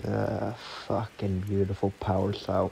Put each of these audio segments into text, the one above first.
Fucking beautiful power sow.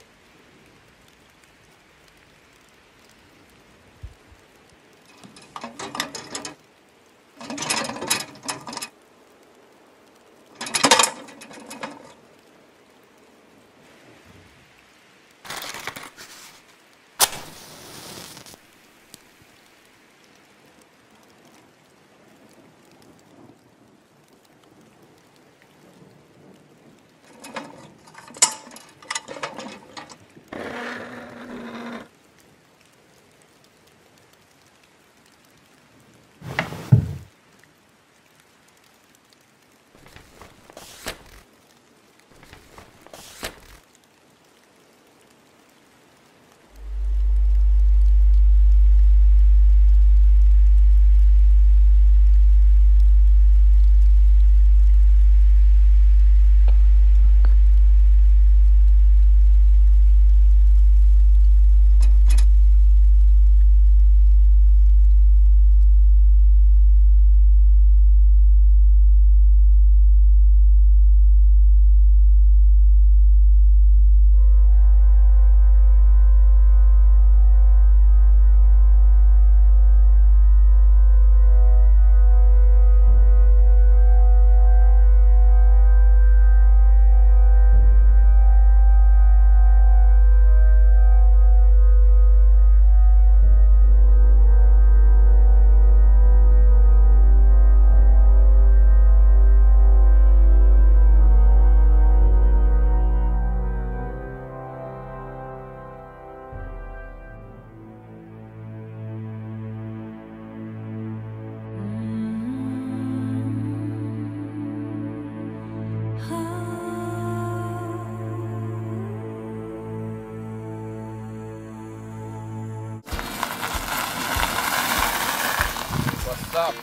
What's up?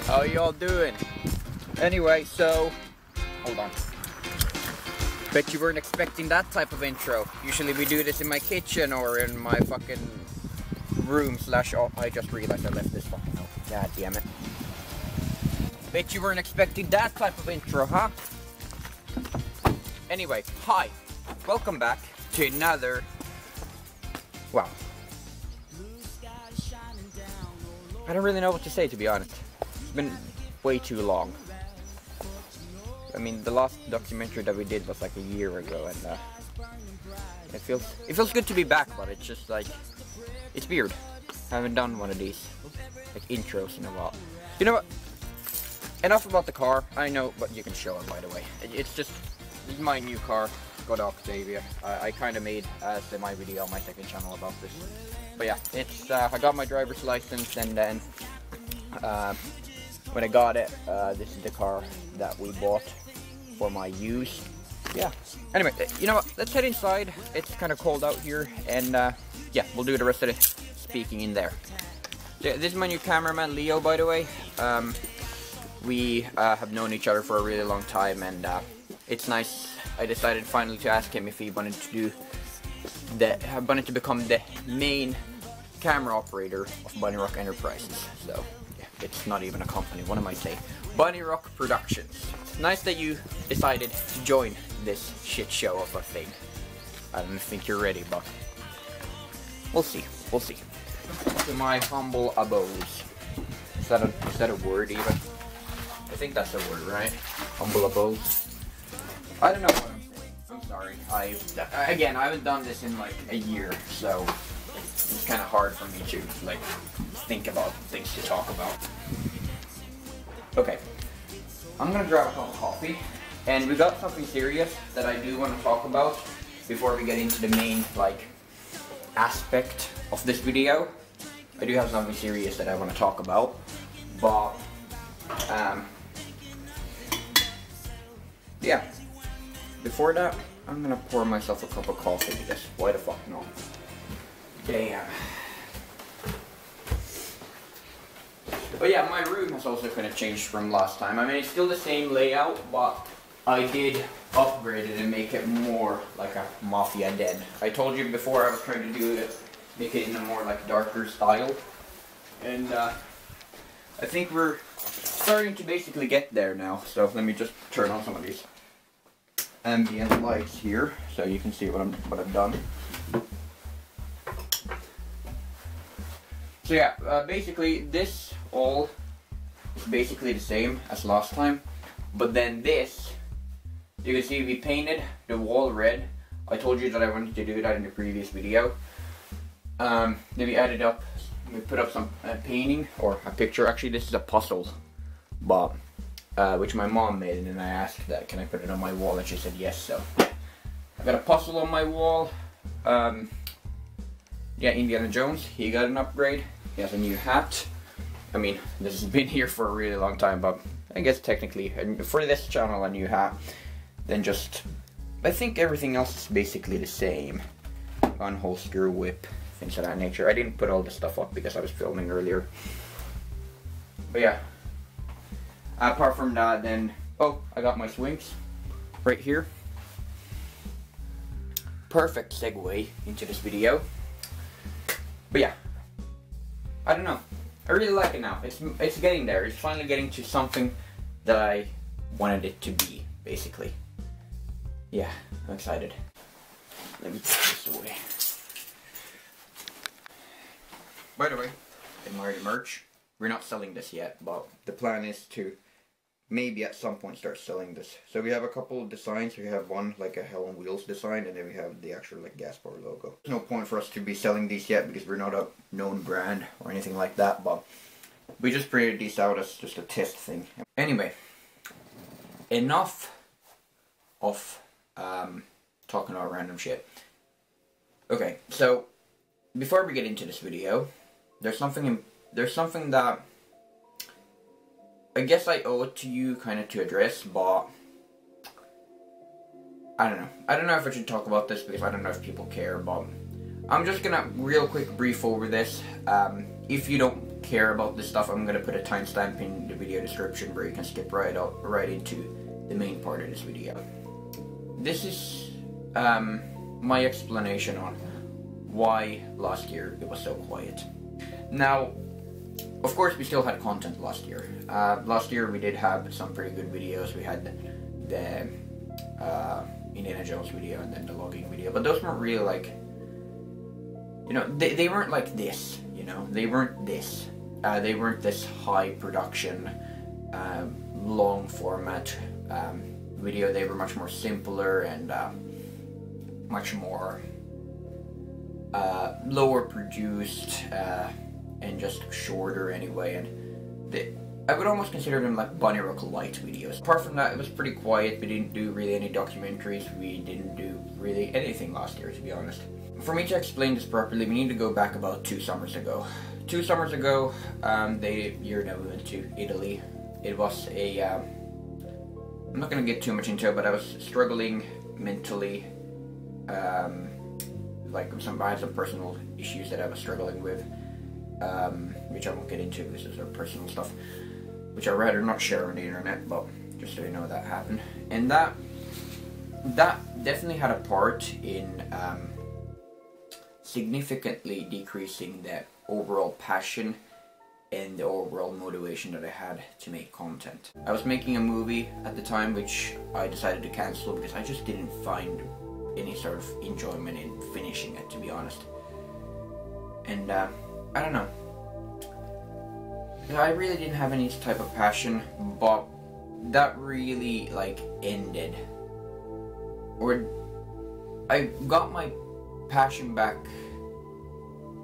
How y'all doing? Anyway, so hold on. Bet you weren't expecting that type of intro. Usually we do this in my kitchen or in my fucking room slash. Oh, I just realized I left this fucking out. God damn it. Bet you weren't expecting that type of intro, huh? Anyway, hi. Welcome back to another. Wow. I don't really know what to say, to be honest. It's been way too long. I mean, the last documentary that we did was like a year ago, and it feels good to be back, but it's just like, it's weird. I haven't done one of these like intros in a while. You know what? Enough about the car. I know, but you can show it, by the way. It's my new car, Octavia. I kind of made a semi video on my second channel about this. But yeah, it's I got my driver's license, and then when I got it, this is the car that we bought for my use. Yeah. Anyway, you know what? Let's head inside. It's kind of cold out here, and yeah, we'll do the rest of the speaking in there. This is my new cameraman, Leo, by the way. We have known each other for a really long time, and it's nice. I decided finally to ask him if he wanted to become the main camera operator of Bunny Rock Enterprises. So yeah, it's not even a company. What am I saying? Bunny Rock Productions. Nice that you decided to join this shit show of a thing. I don't think you're ready, but we'll see. We'll see. To my humble abodes. Is that a word even? I think that's a word, right? Humble abodes. I don't know what I'm saying. I'm sorry. Again, I haven't done this in like a year, so it's kind of hard for me to like think about things to talk about. Okay, I'm gonna grab a cup of coffee, and we got something serious that I do want to talk about before we get into the main like aspect of this video. I do have something serious that I want to talk about, but yeah. Before that, I'm gonna pour myself a cup of coffee because why the fuck not? Damn. But yeah, my room has also kind of changed from last time. I mean, it's still the same layout, but I did upgrade it and make it more like a mafia den. I told you before I was trying to do it, make it in a more like darker style. And I think we're starting to basically get there now. So let me just turn on some of these. ambient lights here, so you can see what I've done. So yeah, basically this all is basically the same as last time, but then this, you can see we painted the wall red. I told you that I wanted to do that in the previous video. Then we added up, we put up some painting, or a picture. Actually, this is a puzzle, but which my mom made, and then I asked that, can I put it on my wall, and she said yes. So I got a puzzle on my wall. Yeah, Indiana Jones, he got an upgrade. He has a new hat. I mean, this has been here for a really long time, but I guess technically, and for this channel, a new hat. Then just, I think everything else is basically the same. Unholster, whip, things of that nature. I didn't put all this stuff up because I was filming earlier. But yeah, apart from that, then, oh, I got my swings right here. Perfect segue into this video. But yeah, I don't know. I really like it now. It's getting there. It's finally getting to something that I wanted it to be, basically. Yeah, I'm excited. Let me put this away. By the way, admire the merch. We're not selling this yet, but the plan is to maybe at some point start selling this. So we have a couple of designs. We have one like a Hell on Wheels design, and then we have the actual like gas power logo. There's no point for us to be selling these yet because we're not a known brand or anything like that, but we just printed these out as just a test thing. Anyway, enough of talking about random shit. Okay, so before we get into this video, there's something that I guess I owe it to you kind of to address, but I don't know. I don't know if I should talk about this because I don't know if people care, but I'm just gonna real quick brief over this. If you don't care about this stuff, I'm gonna put a timestamp in the video description where you can skip right into the main part of this video. This is my explanation on why last year it was so quiet. Now, of course, we still had content last year. Last year we did have some pretty good videos. We had the Indiana Jones video and then the logging video, but those weren't really like, you know, they weren't like this, you know, they weren't this. They weren't this high production, long format video. They were much more simpler and much more lower produced and just shorter anyway, and I would almost consider them like Bunny Rock light videos. Apart from that, it was pretty quiet. We didn't do really any documentaries. We didn't do really anything last year, to be honest. For me to explain this properly, we need to go back about 2 summers ago. 2 summers ago, the year that we went to Italy, it was a, I'm not going to get too much into it, but I was struggling mentally, like I had some personal issues that I was struggling with, which I won't get into because these are personal stuff, which I'd rather not share on the internet, but just so you know that happened. And that definitely had a part in significantly decreasing the overall passion and the overall motivation that I had to make content. I was making a movie at the time which I decided to cancel because I just didn't find any sort of enjoyment in finishing it, to be honest. And I don't know. I really didn't have any type of passion, but that really like ended. Or I got my passion back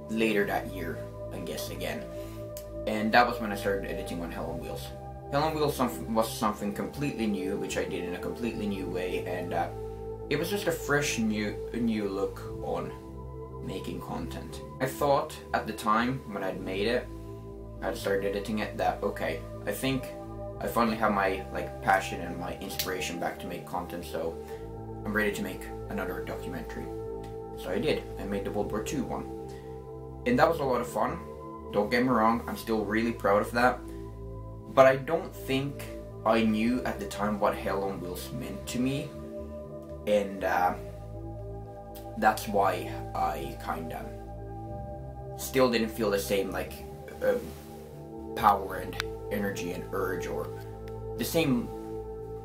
later that year, I guess, again. And that was when I started editing on Hell on Wheels. Hell on Wheels was something completely new, which I did in a completely new way, and it was just a fresh new look on making content. I thought at the time when I'd made it, I'd started editing it, that okay, I think I finally have my like passion and my inspiration back to make content, so I'm ready to make another documentary. So I did. I made the World War II one. And that was a lot of fun. Don't get me wrong, I'm still really proud of that. But I don't think I knew at the time what Hell on Wheels meant to me. And that's why I kinda still didn't feel the same like power and energy and urge, or the same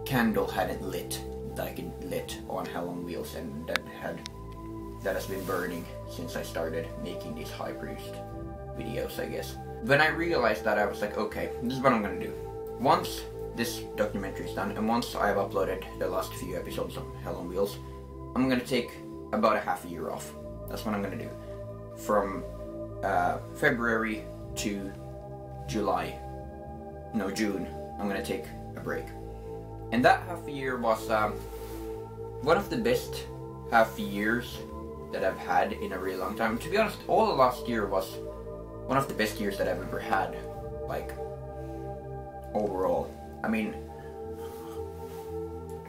candle hadn't lit that I could lit on hell on wheels, and that has been burning since I started making these high-produced videos, I guess. When I realized that, I was like, okay, this is what I'm gonna do. Once this documentary is done, and once I have uploaded the last few episodes of Hell on Wheels, I'm gonna take about a half a year off. That's what I'm gonna do. From February to June, I'm gonna take a break. And that half a year was one of the best half years that I've had in a really long time. To be honest, all of last year was one of the best years that I've ever had, like, overall. I mean,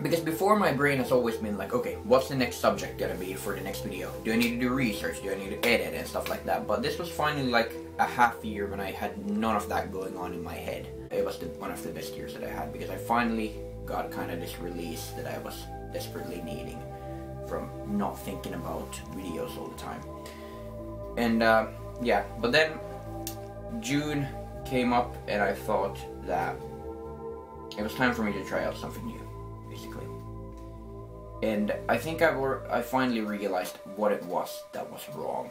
because before my brain has always been like, okay, what's the next subject gonna be for the next video? Do I need to do research? Do I need to edit and stuff like that? But this was finally like a half year when I had none of that going on in my head. It was one of the best years that I had, because I finally got kind of this release that I was desperately needing from not thinking about videos all the time. And yeah, but then June came up and I thought that it was time for me to try out something new, basically. And I think I finally realized what it was that was wrong.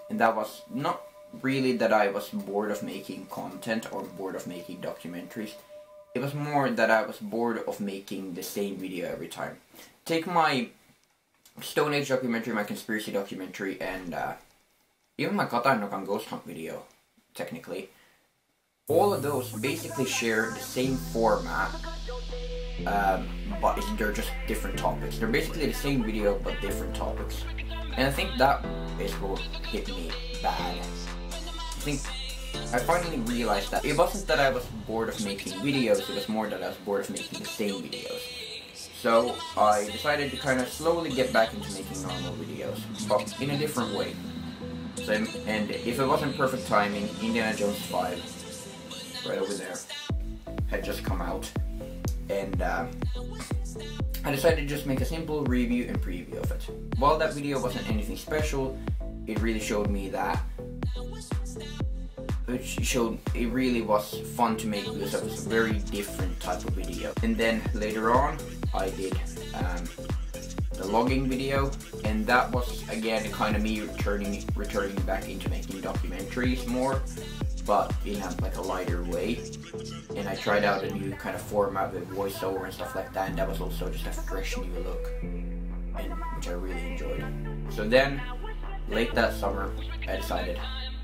And that was not really that I was bored of making content or bored of making documentaries. It was more that I was bored of making the same video every time. Take my Stone Age documentary, my conspiracy documentary, and even my Gotland ghost hunt video, technically. All of those basically share the same format, but they're just different topics. They're basically the same video, but different topics. And I think that is what hit me bad. I think I finally realized that it wasn't that I was bored of making videos, it was more that I was bored of making the same videos. So I decided to kind of slowly get back into making normal videos, but in a different way. So, and if it wasn't perfect timing, Indiana Jones 5, right over there, had just come out. And I decided to just make a simple review and preview of it. While that video wasn't anything special, it really showed me that it really was fun to make because it was a very different type of video. And then later on, I did the logging video, and that was again kind of me returning back into making documentaries more, but in like a lighter way. And I tried out a new kind of format with voiceover and stuff like that, and that was also just a fresh new look, and which I really enjoyed. So then, late that summer, I decided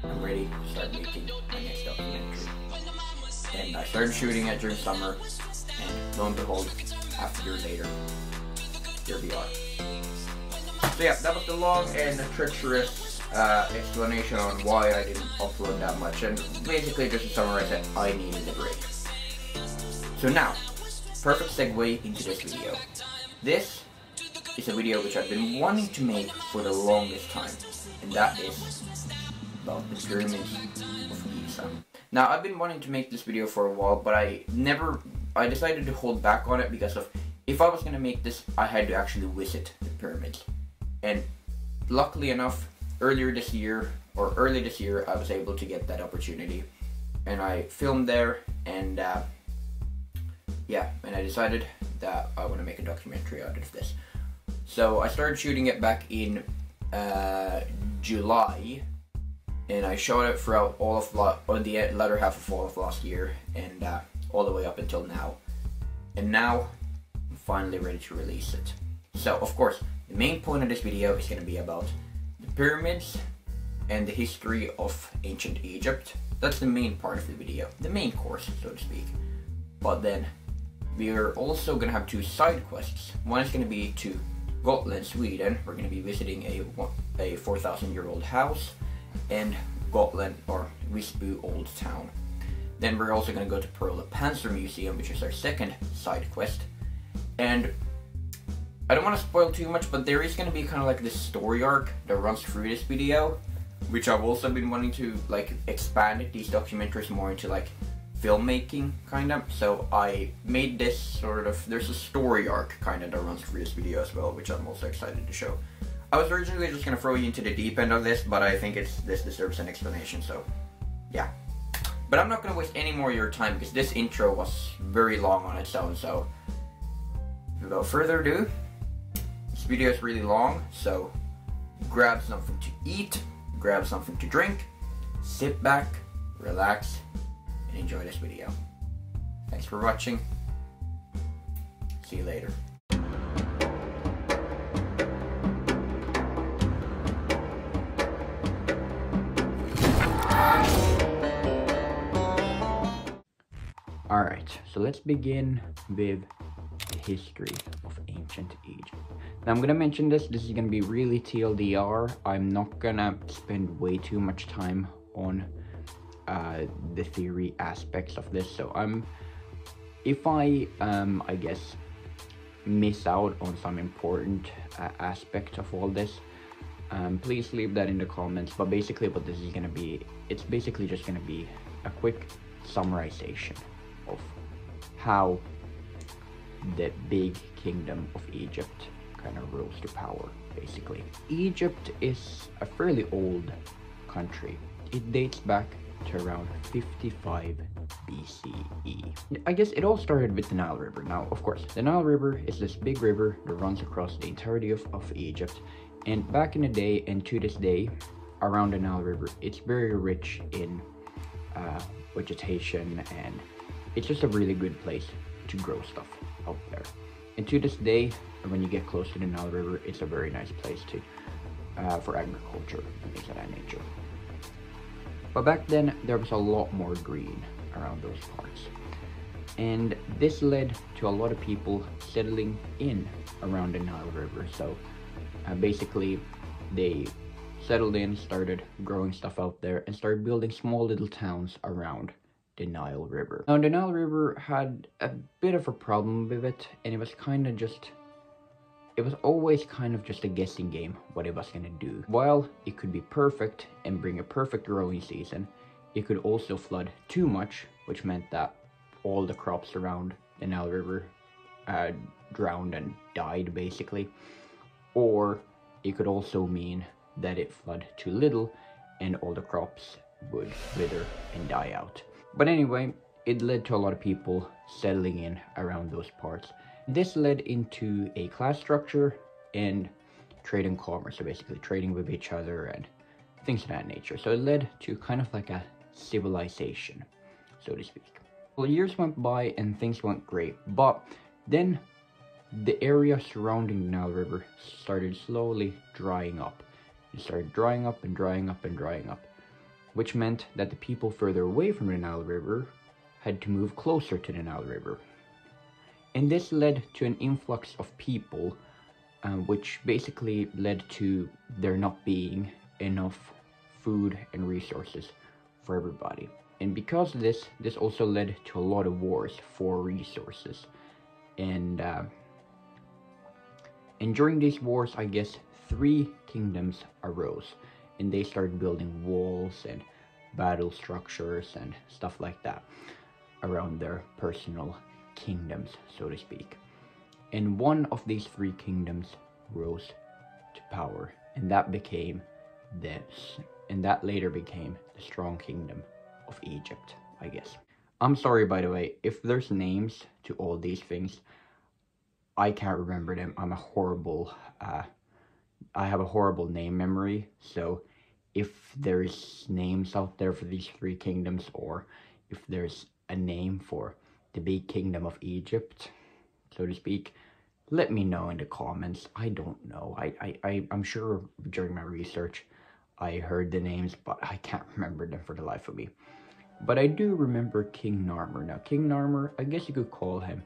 I'm ready to start making my next documentary. And I started shooting it during summer, and lo and behold, half a year later, here we are. So yeah, that was the long and treacherous explanation on why I didn't upload that much, and basically just to summarize it, I needed a break. So now, perfect segue into this video. This is a video which I've been wanting to make for the longest time, and that is about the pyramids of Giza. Now, I've been wanting to make this video for a while, but I decided to hold back on it because of, if I was going to make this, I had to actually visit the pyramids. And luckily enough, early this year, I was able to get that opportunity. And I filmed there, and yeah, and I decided that I want to make a documentary out of this. So I started shooting it back in July, and I shot it throughout all of the latter half of all of last year, and all the way up until now. And now, I'm finally ready to release it. So, of course, the main point of this video is going to be about the pyramids and the history of ancient Egypt. That's the main part of the video, the main course, so to speak. But then, we're also going to have two side quests. One is going to be to Gotland, Sweden. We're going to be visiting a 4,000-year-old house, and Gotland, or Visby Old Town. Then we're also going to go to Pearl Panzer Museum, which is our second side quest. And I don't want to spoil too much, but there is going to be kind of like this story arc that runs through this video, which I've also been wanting to like expand these documentaries more into like filmmaking, kind of. So I made this sort of, there's a story arc kind of that runs through this video as well, which I'm also excited to show. I was originally just going to throw you into the deep end of this, but I think this deserves an explanation, so yeah. But I'm not going to waste any more of your time, because this intro was very long on its own, so without further ado, this video is really long, so grab something to eat, grab something to drink, sit back, relax, and enjoy this video. Thanks for watching. See you later. Alright, so let's begin with the history of ancient Egypt. Now I'm gonna mention this is gonna be really TLDR. I'm not gonna spend way too much time on the theory aspects of this, so if I guess miss out on some important aspect of all this, please leave that in the comments. But basically what this is gonna be, it's basically just gonna be a quick summarization of how the big kingdom of Egypt kind of rose to power, basically. Egypt is a fairly old country. It dates back to around 55 BCE. I guess it all started with the Nile River. Now, of course, the Nile River is this big river that runs across the entirety of Egypt. And back in the day, and to this day, around the Nile River, it's very rich in vegetation, and it's just a really good place to grow stuff out there. And to this day, when you get close to the Nile River, it's a very nice place to for agriculture and things of that nature. But back then, there was a lot more green around those parts. And this led to a lot of people settling in around the Nile River. So basically, they settled in, started growing stuff out there, and started building small little towns around the Nile River. Now, the Nile River had a bit of a problem with it, and it was always kind of just a guessing game what it was gonna do. While it could be perfect and bring a perfect growing season, it could also flood too much, which meant that all the crops around the Nile River drowned and died, basically. Or it could also mean that it flooded too little and all the crops would wither and die out. But anyway, it led to a lot of people settling in around those parts. This led into a class structure and trade and commerce, so basically trading with each other and things of that nature. So it led to kind of like a civilization, so to speak. Well, years went by and things went great, but then the area surrounding the Nile River started slowly drying up. It started drying up and drying up and drying up, which meant that the people further away from the Nile River had to move closer to the Nile River. And this led to an influx of people, which basically led to there not being enough food and resources for everybody. And because of this also led to a lot of wars for resources. And during these wars, I guess 3 kingdoms arose, and they started building walls and battle structures and stuff like that around their personal kingdoms, so to speak. And one of these 3 kingdoms rose to power, and that later became the strong kingdom of Egypt, I guess. I'm sorry, by the way, if there's names to all these things, I can't remember them. I have a horrible name memory, so if there's names out there for these 3 kingdoms, or if there's a name for the big kingdom of Egypt, so to speak, let me know in the comments. I don't know. I'm sure during my research I heard the names, but I can't remember them for the life of me. But I do remember King Narmer. Now, King Narmer, I guess you could call him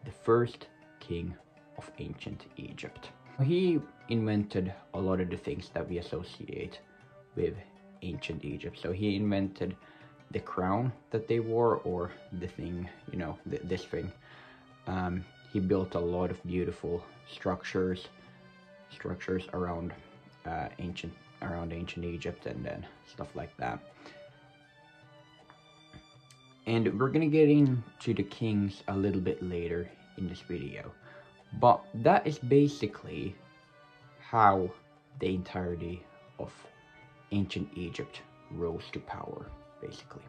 the first king of ancient Egypt. He invented a lot of the things that we associate with ancient Egypt. So he invented the crown that they wore, or the thing, you know, this thing. He built a lot of beautiful structures around ancient Egypt, and then stuff like that. And we're gonna get into the kings a little bit later in this video, but that is basically how the entirety of ancient Egypt rose to power, basically.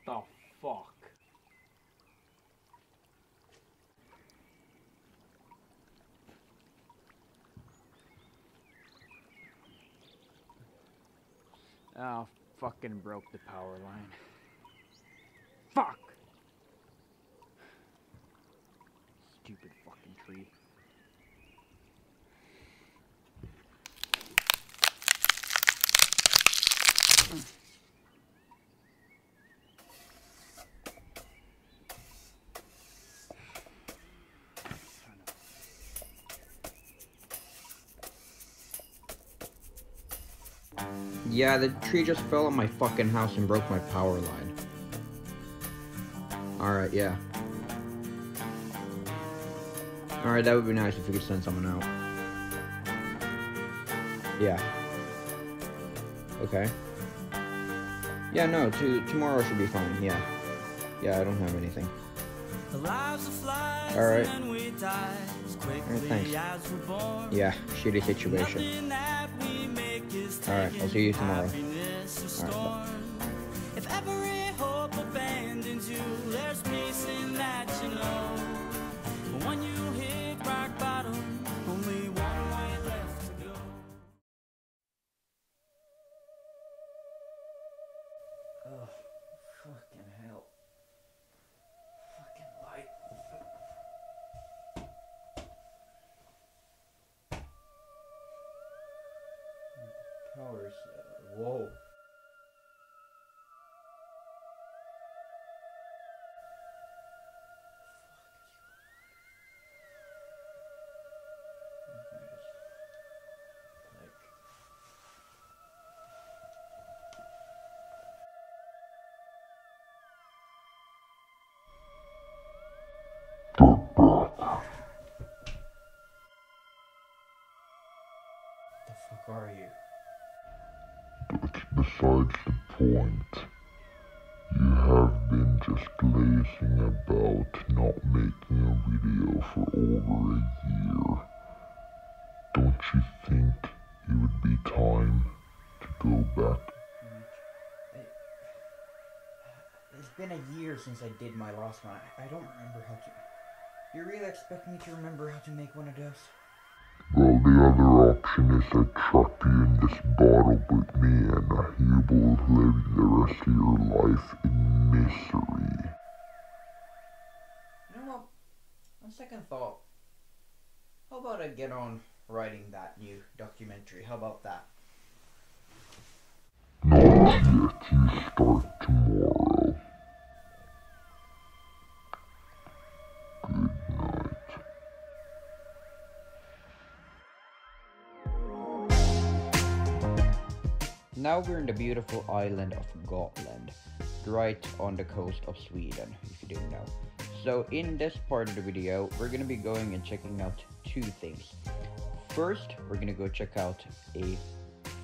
the fuck? Oh, fucking broke the power line. Fuck! Stupid fucking tree. Yeah, the tree just fell on my fucking house and broke my power line. Alright, yeah. Alright, that would be nice if we could send someone out. Yeah. Okay. Yeah, no, tomorrow should be fine, yeah. Yeah, I don't have anything. Alright. Alright, thanks. Yeah, shitty situation. Alright, I'll see you tomorrow. Alright, bye. If every hope abandons you, there's peace in that you know. But when you hit rock bottom, only one way left to go. Oh, fucking hell. Fucking light. Power's whoa. The fuck are you? Besides the point, you have been just lazing about not making a video for over a year. Don't you think it would be time to go back? It's been a year since I did my last one. I don't remember how to... You really expect me to remember how to make one of those? Well, the other option is I trap you in this bottle with me and you will live the rest of your life in misery. You know what? On second thought, how about I get on writing that new documentary? How about that? Not yet, you start tomorrow. Good night. Now we're in the beautiful island of Gotland, right on the coast of Sweden, if you didn't know. So in this part of the video, we're going to be going and checking out two things. First, we're going to go check out a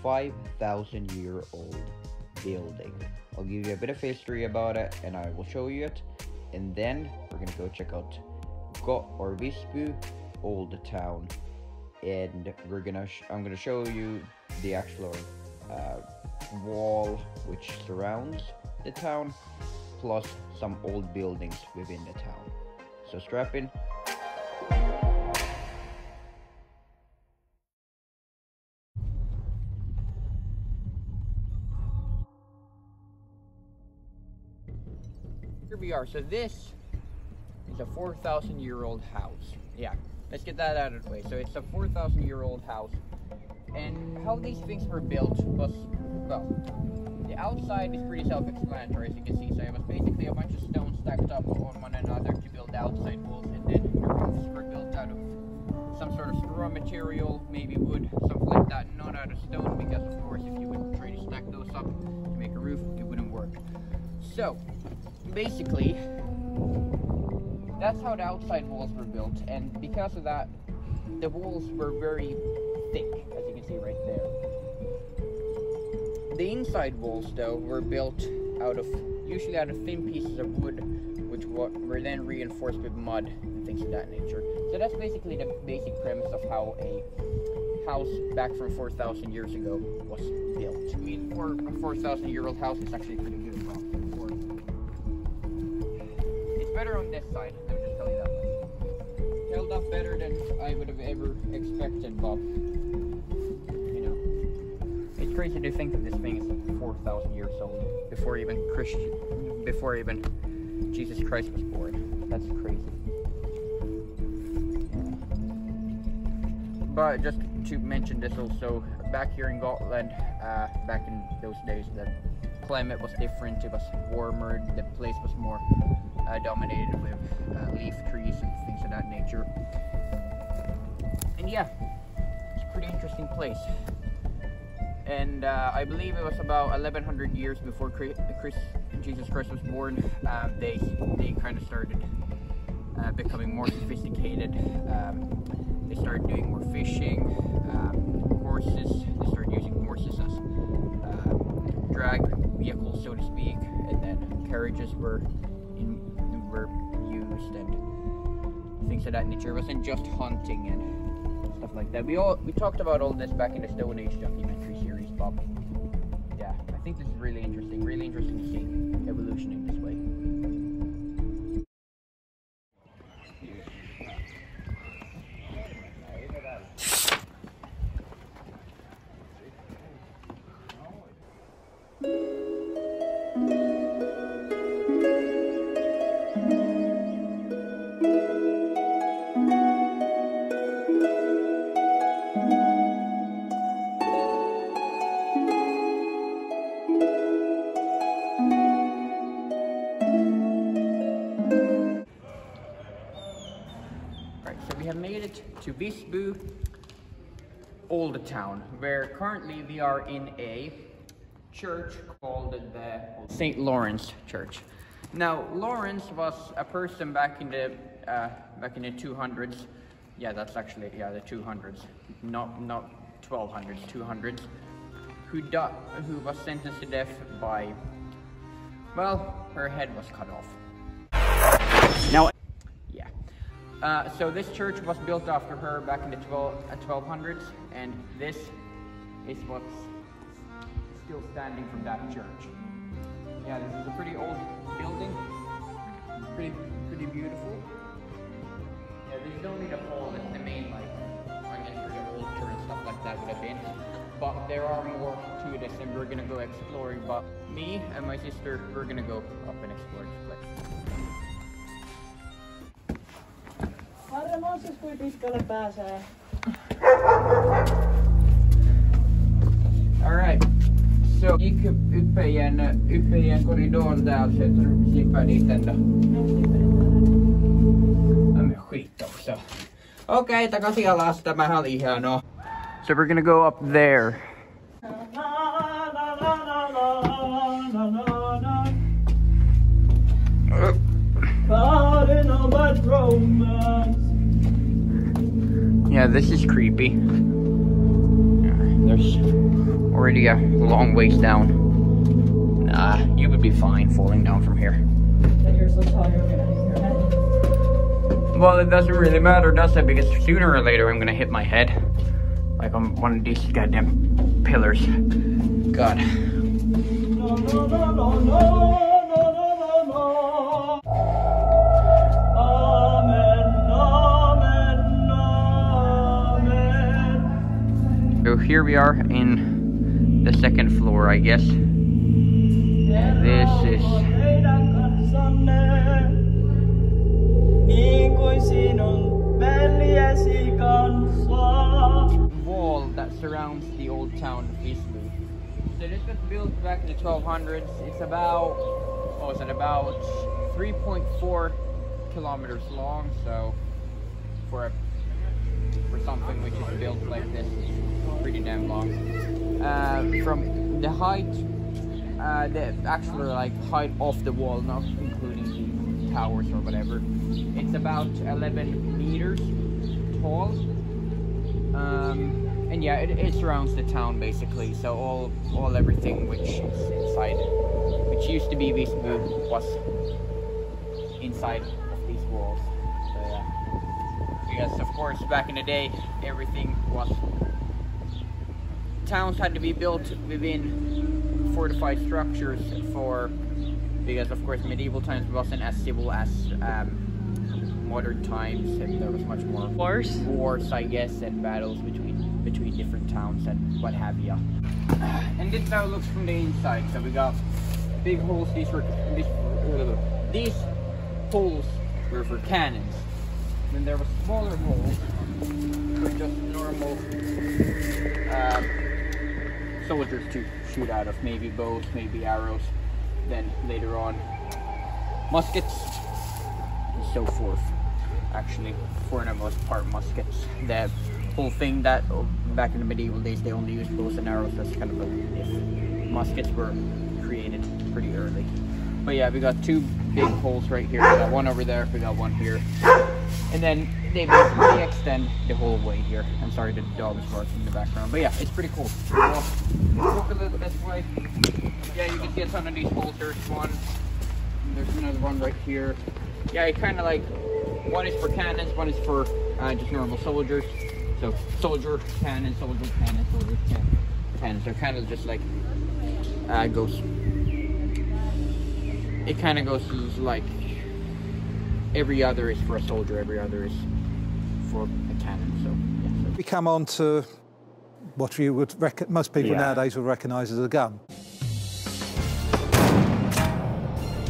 5,000-year-old building. I'll give you a bit of history about it and I will show you it. And then we're going to go check out Visby, Old Town. And I'm going to show you the actual wall which surrounds the town, plus some old buildings within the town. So strap in. Here we are. So this is a 4,000-year-old house. Yeah, let's get that out of the way. So it's a 4,000-year-old house. And how these things were built was, well, the outside is pretty self-explanatory, as you can see. So it was basically a bunch of stones stacked up on one another to build the outside walls, and then the roofs were built out of some sort of straw material, maybe wood, something like that, not out of stone, because of course if you would try to stack those up to make a roof, it wouldn't work. So, basically, that's how the outside walls were built, and because of that, the walls were very thick, as you can see right there. The inside walls, though, were built usually out of thin pieces of wood, which were then reinforced with mud and things of that nature. So that's basically the basic premise of how a house back from 4,000 years ago was built. I mean, for a 4,000-year-old house, it's actually pretty good. better on this side, let me just tell you that much. Held up better than I would have ever expected, but you know, it's crazy to think that this thing is like 4,000 years old before even Jesus Christ was born. That's crazy. But just to mention this also, back here in Gotland, back in those days, the climate was different. It was warmer. The place was more dominated with leaf trees and things of that nature. And yeah, it's a pretty interesting place. And I believe it was about 1100 years before Jesus Christ was born. They kind of started becoming more sophisticated. They started doing more fishing, horses. They started using horses as drag vehicles, so to speak, and then carriages were used and things of that nature. It wasn't just hunting and stuff like that. We talked about all this back in the Stone Age documentary series, but yeah, I think this is really interesting to see evolution in this way. We have made it to Visby, Old Town, where currently we are in a church called the St. Lawrence Church. Now, Lawrence was a person back in the 200s. Yeah, that's actually the 200s, not 1200s, 200s. Who was sentenced to death by, well, her head was cut off. Now. So this church was built after her back in the 1200s, and this is what's still standing from that church. Yeah, this is a pretty old building, pretty beautiful. Yeah, there's no need to follow the main, I guess where the altar and stuff like that would have been. But there are more to this, and we're gonna go exploring. But me and my sister, we're gonna go up and explore this place. Alright, so gick uppe i en korridor där så jag slipper dit ändå. Ja men skit också. Okej, takaisin alas, tämähän oli hienoa. So we're gonna go up there. Yeah, this is creepy. There's already a long ways down. Nah, you would be fine falling down from here. And you're so tall, you're gonna hit your head. Well, it doesn't really matter, does it? Because sooner or later I'm gonna hit my head. Like on one of these goddamn pillars. God. No, no, no, no, no. So here we are in the second floor, I guess. This is wall that surrounds the old town of Visby. So this was built back in the 1200s. It's about, what was it, about 3.4 kilometers long. So for something which is built like this, it's pretty damn long. From the height, the actual height off the wall, not including the towers or whatever, it's about 11 meters tall. And yeah, it surrounds the town basically. So everything which is inside, which used to be Visby, was inside of these walls. So yeah. Because of course back in the day everything was, towns had to be built within fortified structures because of course medieval times wasn't as civil as modern times, and there was much more wars, I guess, and battles between different towns and what have you. And this is how it looks from the inside. So we got big holes. These holes were for cannons. Then there were smaller holes for just normal soldiers to shoot out of, maybe bows, maybe arrows. Then later on, muskets and so forth. Actually, for the most part, muskets. The whole thing that back in the medieval days they only used bows and arrows. That's kind of a myth. Muskets were created pretty early. But yeah, we got two big holes right here. We got one over there. We got one here. And then they basically extend the whole way here. I'm sorry, the dog is barking in the background. But yeah, it's pretty cool. Well, look a little this way. Yeah, you can see a ton of these holes. There's one. There's another one right here. Yeah, it kind of like, one is for cannons, one is for just normal soldiers. So soldier, cannon, soldier, cannon, soldier, cannon. Cannons are kind of just like, it kind of goes like, every other is for a soldier, every other is for a cannon. So yeah. We come on to what you would most people nowadays would recognise as a gun.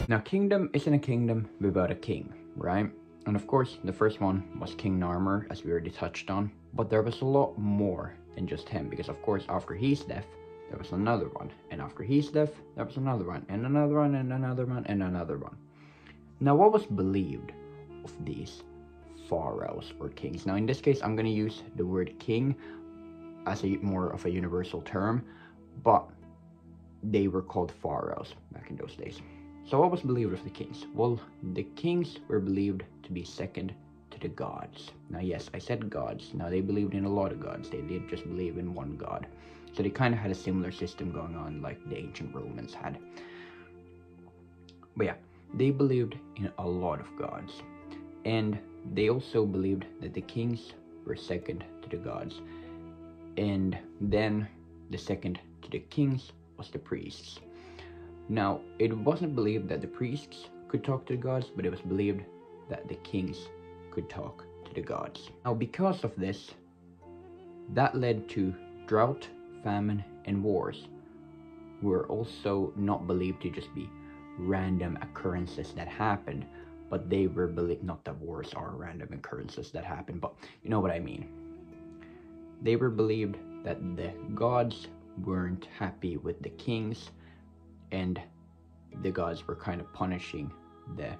Now, kingdom isn't a kingdom without a king, right? And of course, the first one was King Narmer, as we already touched on. But there was a lot more than just him, because of course, after his death, there was another one. And after his death, there was another one, and another one, and another one, and another one. Now, what was believed of these pharaohs or kings? Now, in this case, I'm going to use the word king as a more of a universal term, but they were called pharaohs back in those days. So what was believed of the kings? Well, the kings were believed to be second to the gods. Now, yes, I said gods. Now, they believed in a lot of gods. They didn't just believe in one god. So they kind of had a similar system going on like the ancient Romans had. But yeah, they believed in a lot of gods. And they also believed that the kings were second to the gods. And then the second to the kings was the priests. Now, it wasn't believed that the priests could talk to the gods, but it was believed that the kings could talk to the gods. Now, because of this, that led to drought, famine, and wars, were also not believed to just be random occurrences that happened, but they were believed, not that wars are random occurrences that happen, but you know what I mean. They were believed that the gods weren't happy with the kings, and the gods were kind of punishing the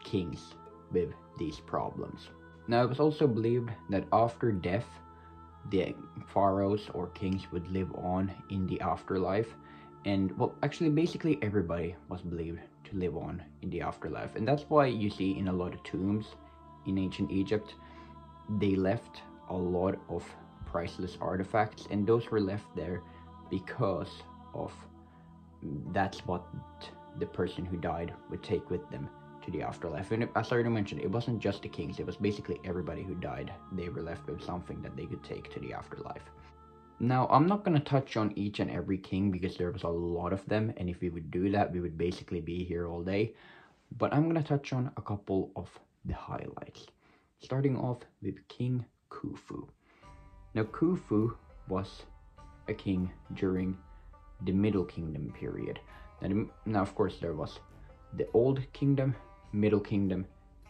kings with these problems. Now, it was also believed that after death, the pharaohs or kings would live on in the afterlife. And, well, actually, basically everybody was believed to live on in the afterlife. And that's why you see in a lot of tombs in ancient Egypt, they left a lot of priceless artifacts, and those were left there because of that's what the person who died would take with them to the afterlife. And as I already mentioned, it wasn't just the kings, it was basically everybody who died. They were left with something that they could take to the afterlife. Now, I'm not going to touch on each and every king because there was a lot of them, and if we would do that, we would basically be here all day. But I'm going to touch on a couple of the highlights, starting off with King Khufu. Now, Khufu was a king during the Middle Kingdom period. Now, of course, there was the Old Kingdom, Middle Kingdom,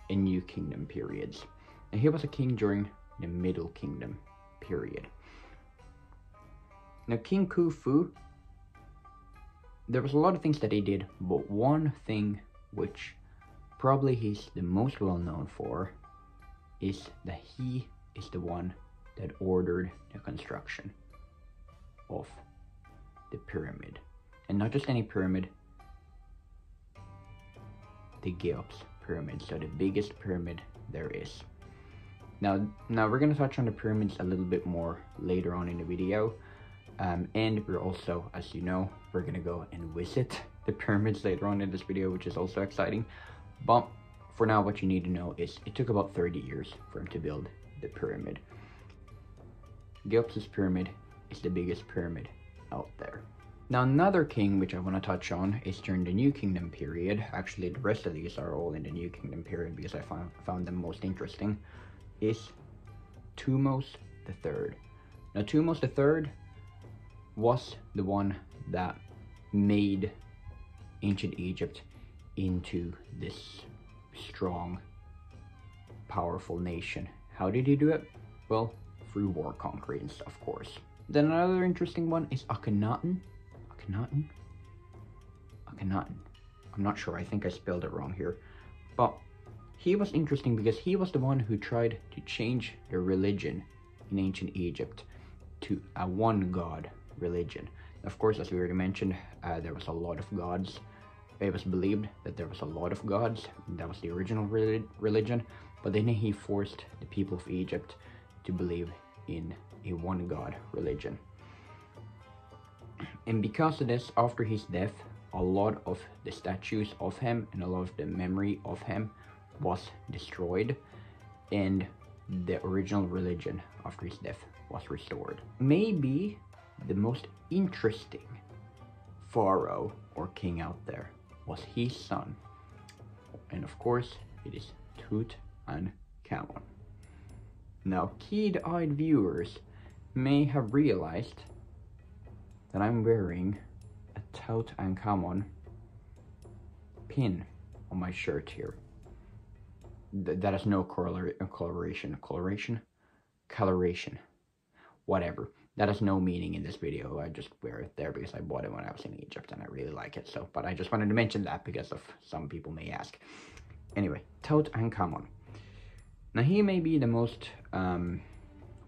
and New Kingdom periods. And he was a king during the Middle Kingdom period. Now, King Khufu, there was a lot of things that he did, but one thing which probably he's the most well known for is that he is the one that ordered the construction of the pyramid. And not just any pyramid, the Cheops pyramid, so the biggest pyramid there is. Now we're going to touch on the pyramids a little bit more later on in the video, and we're also, as you know, we're going to go and visit the pyramids later on in this video, which is also exciting. But for now, what you need to know is it took about 30 years for him to build the pyramid. Cheops' pyramid is the biggest pyramid out there. Now another king which I want to touch on is during the New Kingdom period. Actually, the rest of these are all in the New Kingdom period because I found them most interesting. Is Thutmose III. Now Thutmose III was the one that made ancient Egypt into this strong, powerful nation. How did he do it? Well, through war conquering, of course. Then another interesting one is Akhenaten. Akhenaten. I'm not sure, I think I spelled it wrong here. But he was interesting because he was the one who tried to change the religion in ancient Egypt to a one god religion. Of course, as we already mentioned, there was a lot of gods. It was believed that there was a lot of gods. That was the original religion. But then he forced the people of Egypt to believe in a one god religion. And because of this, after his death, a lot of the statues of him and a lot of the memory of him was destroyed, and the original religion after his death was restored. Maybe the most interesting pharaoh or king out there was his son, and of course it is Tutankhamun. Now, keen-eyed viewers may have realized that I'm wearing a Tutankhamun pin on my shirt here. That has no coloration, whatever. That has no meaning in this video. I just wear it there because I bought it when I was in Egypt and I really like it. So, but I just wanted to mention that because of some people may ask. Anyway, Tutankhamun. Now he may be the most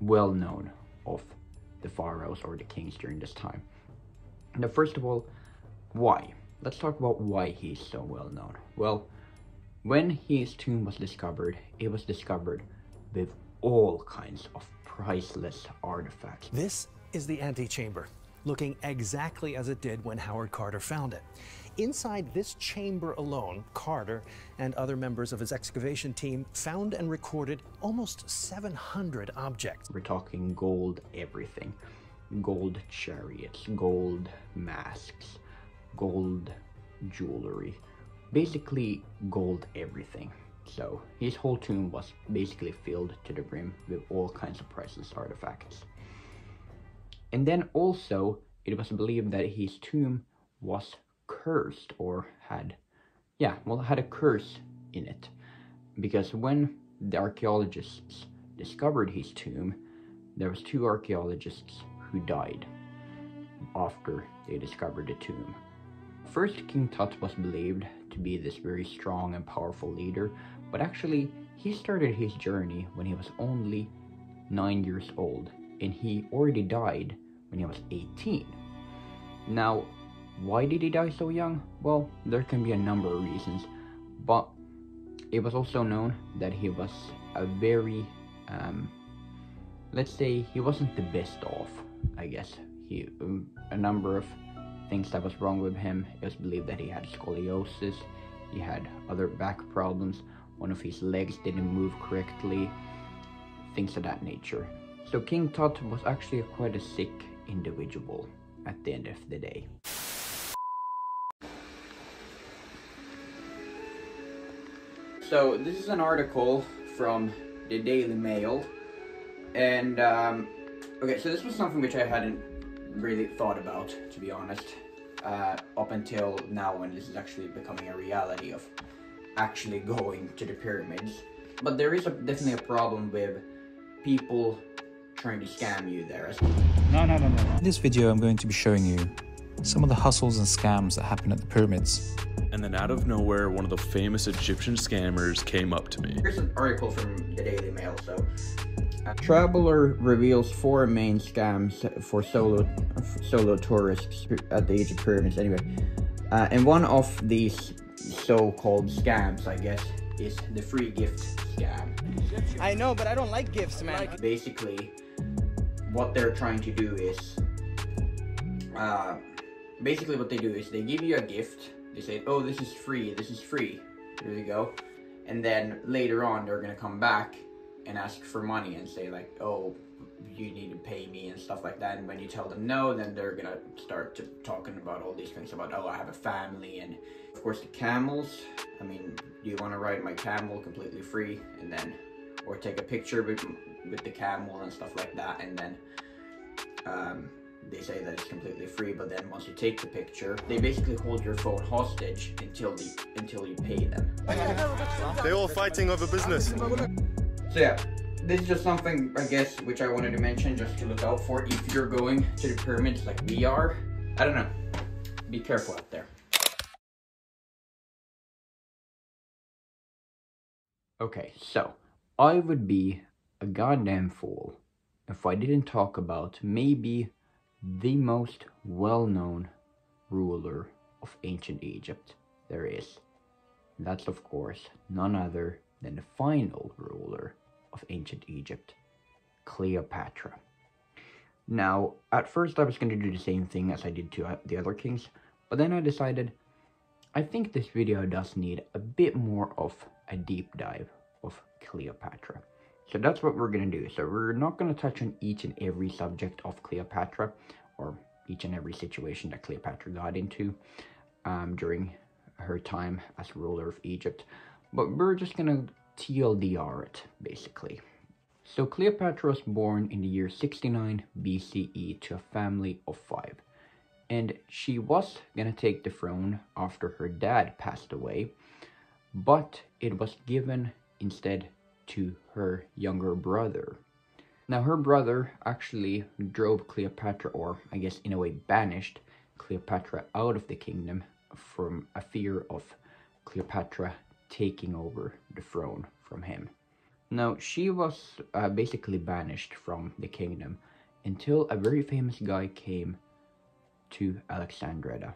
well-known of the pharaohs or the kings during this time. Now, first of all, why? Let's talk about why he's so well-known. Well, when his tomb was discovered, it was discovered with all kinds of priceless artifacts. This is the antechamber, looking exactly as it did when Howard Carter found it. Inside this chamber alone, Carter and other members of his excavation team found and recorded almost 700 objects. We're talking gold everything. Gold chariots, gold masks, gold jewelry. Basically gold everything. So his whole tomb was basically filled to the brim with all kinds of priceless artifacts. And then also it was believed that his tomb was cursed or had a curse in it, because when the archaeologists discovered his tomb, there was 2 archaeologists who died after they discovered the tomb. First, King Tut was believed to be this very strong and powerful leader, but actually he started his journey when he was only 9 years old, and he already died when he was 18. Now, why did he die so young? Well, there can be a number of reasons, but it was also known that he was a very, let's say he wasn't the best off, I guess. A number of things that was wrong with him. It was believed that he had scoliosis, he had other back problems, one of his legs didn't move correctly, things of that nature. So King Tut was actually quite a sick individual at the end of the day. So this is an article from the Daily Mail, and okay, so this was something which I hadn't really thought about, to be honest, up until now when this is actually becoming a reality of actually going to the pyramids. But there is definitely a problem with people trying to scam you there. No. In this video I'm going to be showing you some of the hustles and scams that happen at the pyramids. And then out of nowhere, one of the famous Egyptian scammers came up to me. Here's an article from the Daily Mail. So, traveler reveals 4 main scams for solo tourists at the Egypt pyramids. Anyway, and one of these so-called scams, I guess, is the free gift scam. I know, but I don't like gifts, man. Basically, what they're trying to do is, what they do is they give you a gift. They say, oh, this is free, here you go. And then later on, they're gonna come back and ask for money and say like, oh, you need to pay me and stuff like that. And when you tell them no, then they're gonna start talking about all these things about, oh, I have a family. And of course the camels, I mean, do you want to ride my camel completely free, and then, or take a picture with the camel and stuff like that, and then they say that it's completely free, but then once you take the picture, they basically hold your phone hostage until you pay them. They're all fighting over business. So yeah, this is just something, I guess, which I wanted to mention, just to look out for if you're going to the pyramids like we are. I don't know. Be careful out there. Okay, so I would be a goddamn fool if I didn't talk about maybe the most well-known ruler of ancient Egypt there is. And that's, of course, none other than the final ruler of ancient Egypt, Cleopatra. Now, at first I was going to do the same thing as I did to the other kings, but then I decided I think this video does need a bit more of a deep dive of Cleopatra. So that's what we're going to do. So we're not going to touch on each and every subject of Cleopatra, or each and every situation that Cleopatra got into during her time as ruler of Egypt, but we're just going to TLDR it, basically. So Cleopatra was born in the year 69 BCE to a family of 5. And she was going to take the throne after her dad passed away, but it was given instead to her younger brother. Now her brother actually drove Cleopatra, or I guess in a way banished Cleopatra out of the kingdom from a fear of Cleopatra taking over the throne from him. Now she was basically banished from the kingdom until a very famous guy came to Alexandria,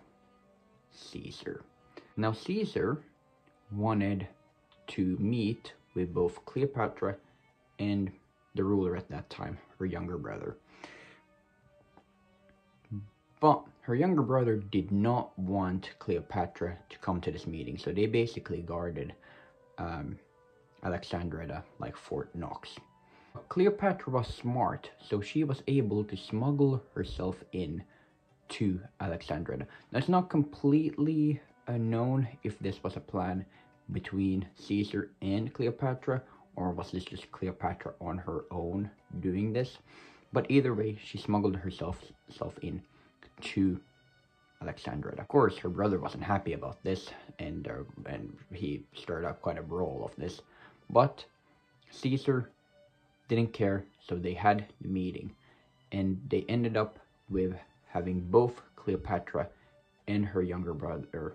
Caesar. Now Caesar wanted to meet with both Cleopatra and the ruler at that time, her younger brother. But her younger brother did not want Cleopatra to come to this meeting, so they basically guarded Alexandria like Fort Knox. Cleopatra was smart, so she was able to smuggle herself in to Alexandria. Now it's not completely known if this was a plan between Caesar and Cleopatra, or was this just Cleopatra on her own doing this? But either way, she smuggled herself in to Alexandria. Of course, her brother wasn't happy about this, and he stirred up quite a brawl of this. But Caesar didn't care, so they had the meeting, and they ended up with having both Cleopatra and her younger brother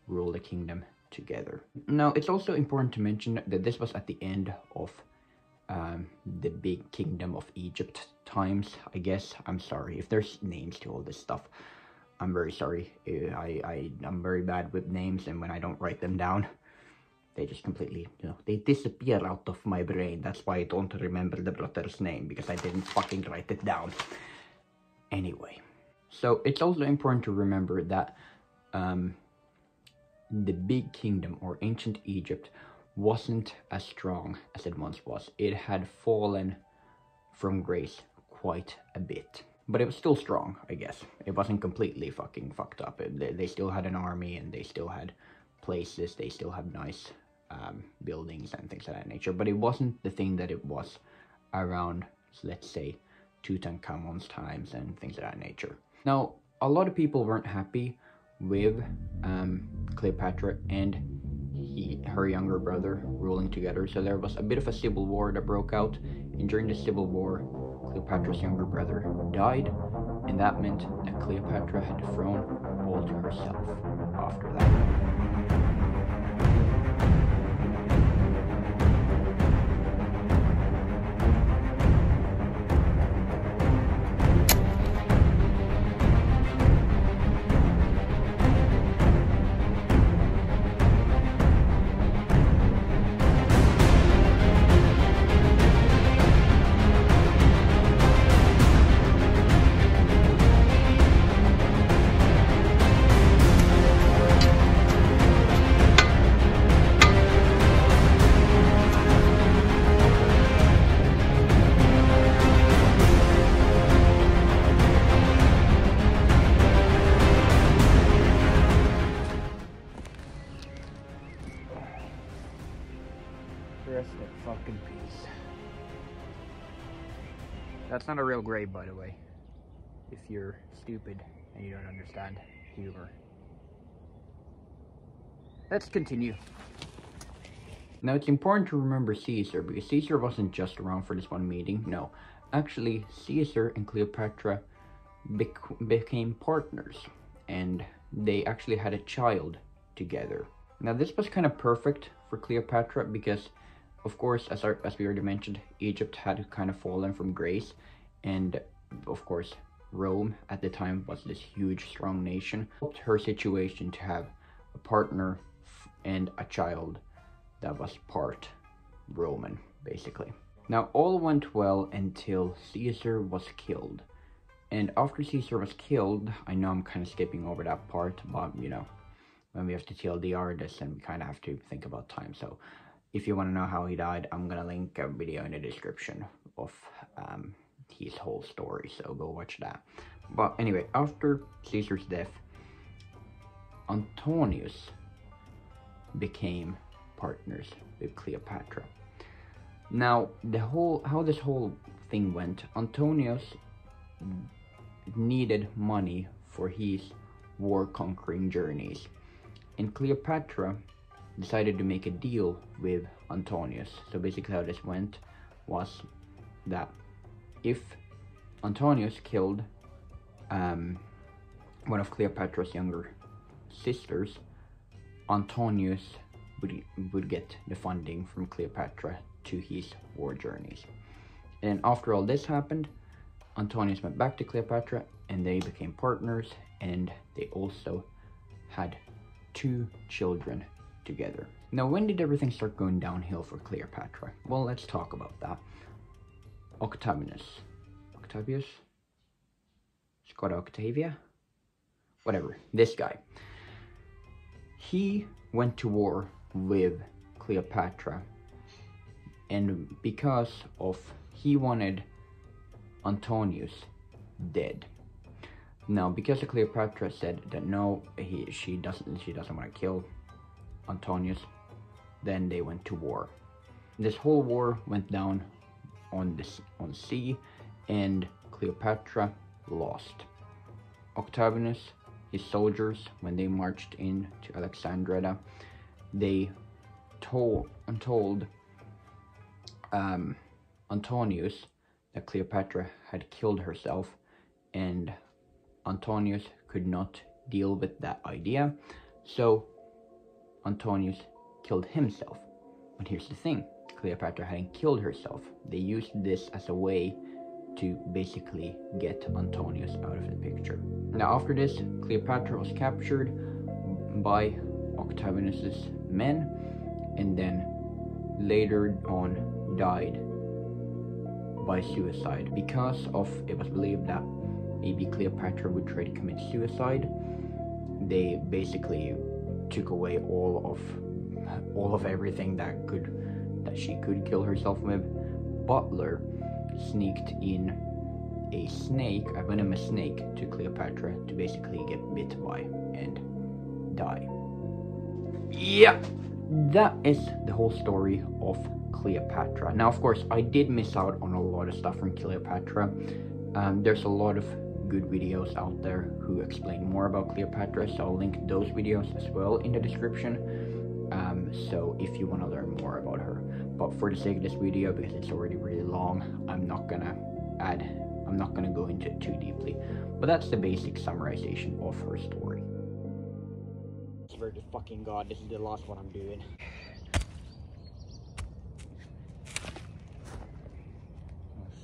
rule the kingdom together. Now, it's also important to mention that this was at the end of the big kingdom of Egypt times, I guess. I'm sorry if there's names to all this stuff. I'm very sorry. I'm very bad with names, and when I don't write them down, they just completely, they disappear out of my brain. That's why I don't remember the brother's name, because I didn't fucking write it down. Anyway, so it's also important to remember that the big kingdom, or ancient Egypt, wasn't as strong as it once was. It had fallen from grace quite a bit. But it was still strong, I guess. It wasn't completely fucking fucked up. They still had an army, and they still had places. They still had nice buildings and things of that nature. But it wasn't the thing that it was around, let's say, Tutankhamun's times and things of that nature. Now, a lot of people weren't happy with Cleopatra and her younger brother ruling together, so there was a bit of a civil war that broke out, and during the civil war, Cleopatra's younger brother died, and that meant that Cleopatra had the throne all to herself after that. Rest in fucking peace. That's not a real grave, by the way. If you're stupid and you don't understand humor. Let's continue. Now it's important to remember Caesar, because Caesar wasn't just around for this one meeting. No, actually Caesar and Cleopatra became partners, and they actually had a child together. Now this was kind of perfect for Cleopatra because, of course, as we already mentioned, Egypt had kind of fallen from grace, and of course Rome at the time was this huge strong nation. It helped her situation to have a partner and a child that was part Roman, basically. Now all went well until Caesar was killed. And after Caesar was killed, I know I'm kind of skipping over that part, but you know, when we have to TLDR this, and we kind of have to think about time. So if you want to know how he died, I'm gonna link a video in the description of his whole story, so go watch that. But anyway, after Caesar's death, Antonius became partners with Cleopatra. Now how this whole thing went, Antonius needed money for his war conquering journeys, and Cleopatra decided to make a deal with Antonius. So basically how this went was that if Antonius killed one of Cleopatra's younger sisters, Antonius would get the funding from Cleopatra to his war journeys. And after all this happened, Antonius went back to Cleopatra and they became partners, and they also had 2 children together. Now when did everything start going downhill for Cleopatra? Well, let's talk about that. Octavius? Scotta Octavia? Whatever, this guy. He went to war with Cleopatra, and because of he wanted Antonius dead. Now because Cleopatra said that no, she doesn't want to kill Antonius, then they went to war. This whole war went down on sea, and Cleopatra lost. Octavius, his soldiers, when they marched in to Alexandria, they told Antonius that Cleopatra had killed herself, and Antonius could not deal with that idea, so Antonius killed himself. But here's the thing, Cleopatra hadn't killed herself. They used this as a way to basically get Antonius out of the picture. Now after this, Cleopatra was captured by Octavianus's men, and then later on died by suicide, because of it was believed that maybe Cleopatra would try to commit suicide. They basically took away all of everything that she could kill herself with. Butler sneaked in a snake, a venomous snake, to Cleopatra to basically get bit by and die. Yeah, that is the whole story of Cleopatra. Now, of course, I did miss out on a lot of stuff from Cleopatra. There's a lot of good videos out there who explain more about Cleopatra, so I'll link those videos as well in the description. So if you want to learn more about her. But for the sake of this video, because it's already really long, I'm not gonna go into it too deeply. But that's the basic summarization of her story. I swear to fucking God, this is the last one I'm doing.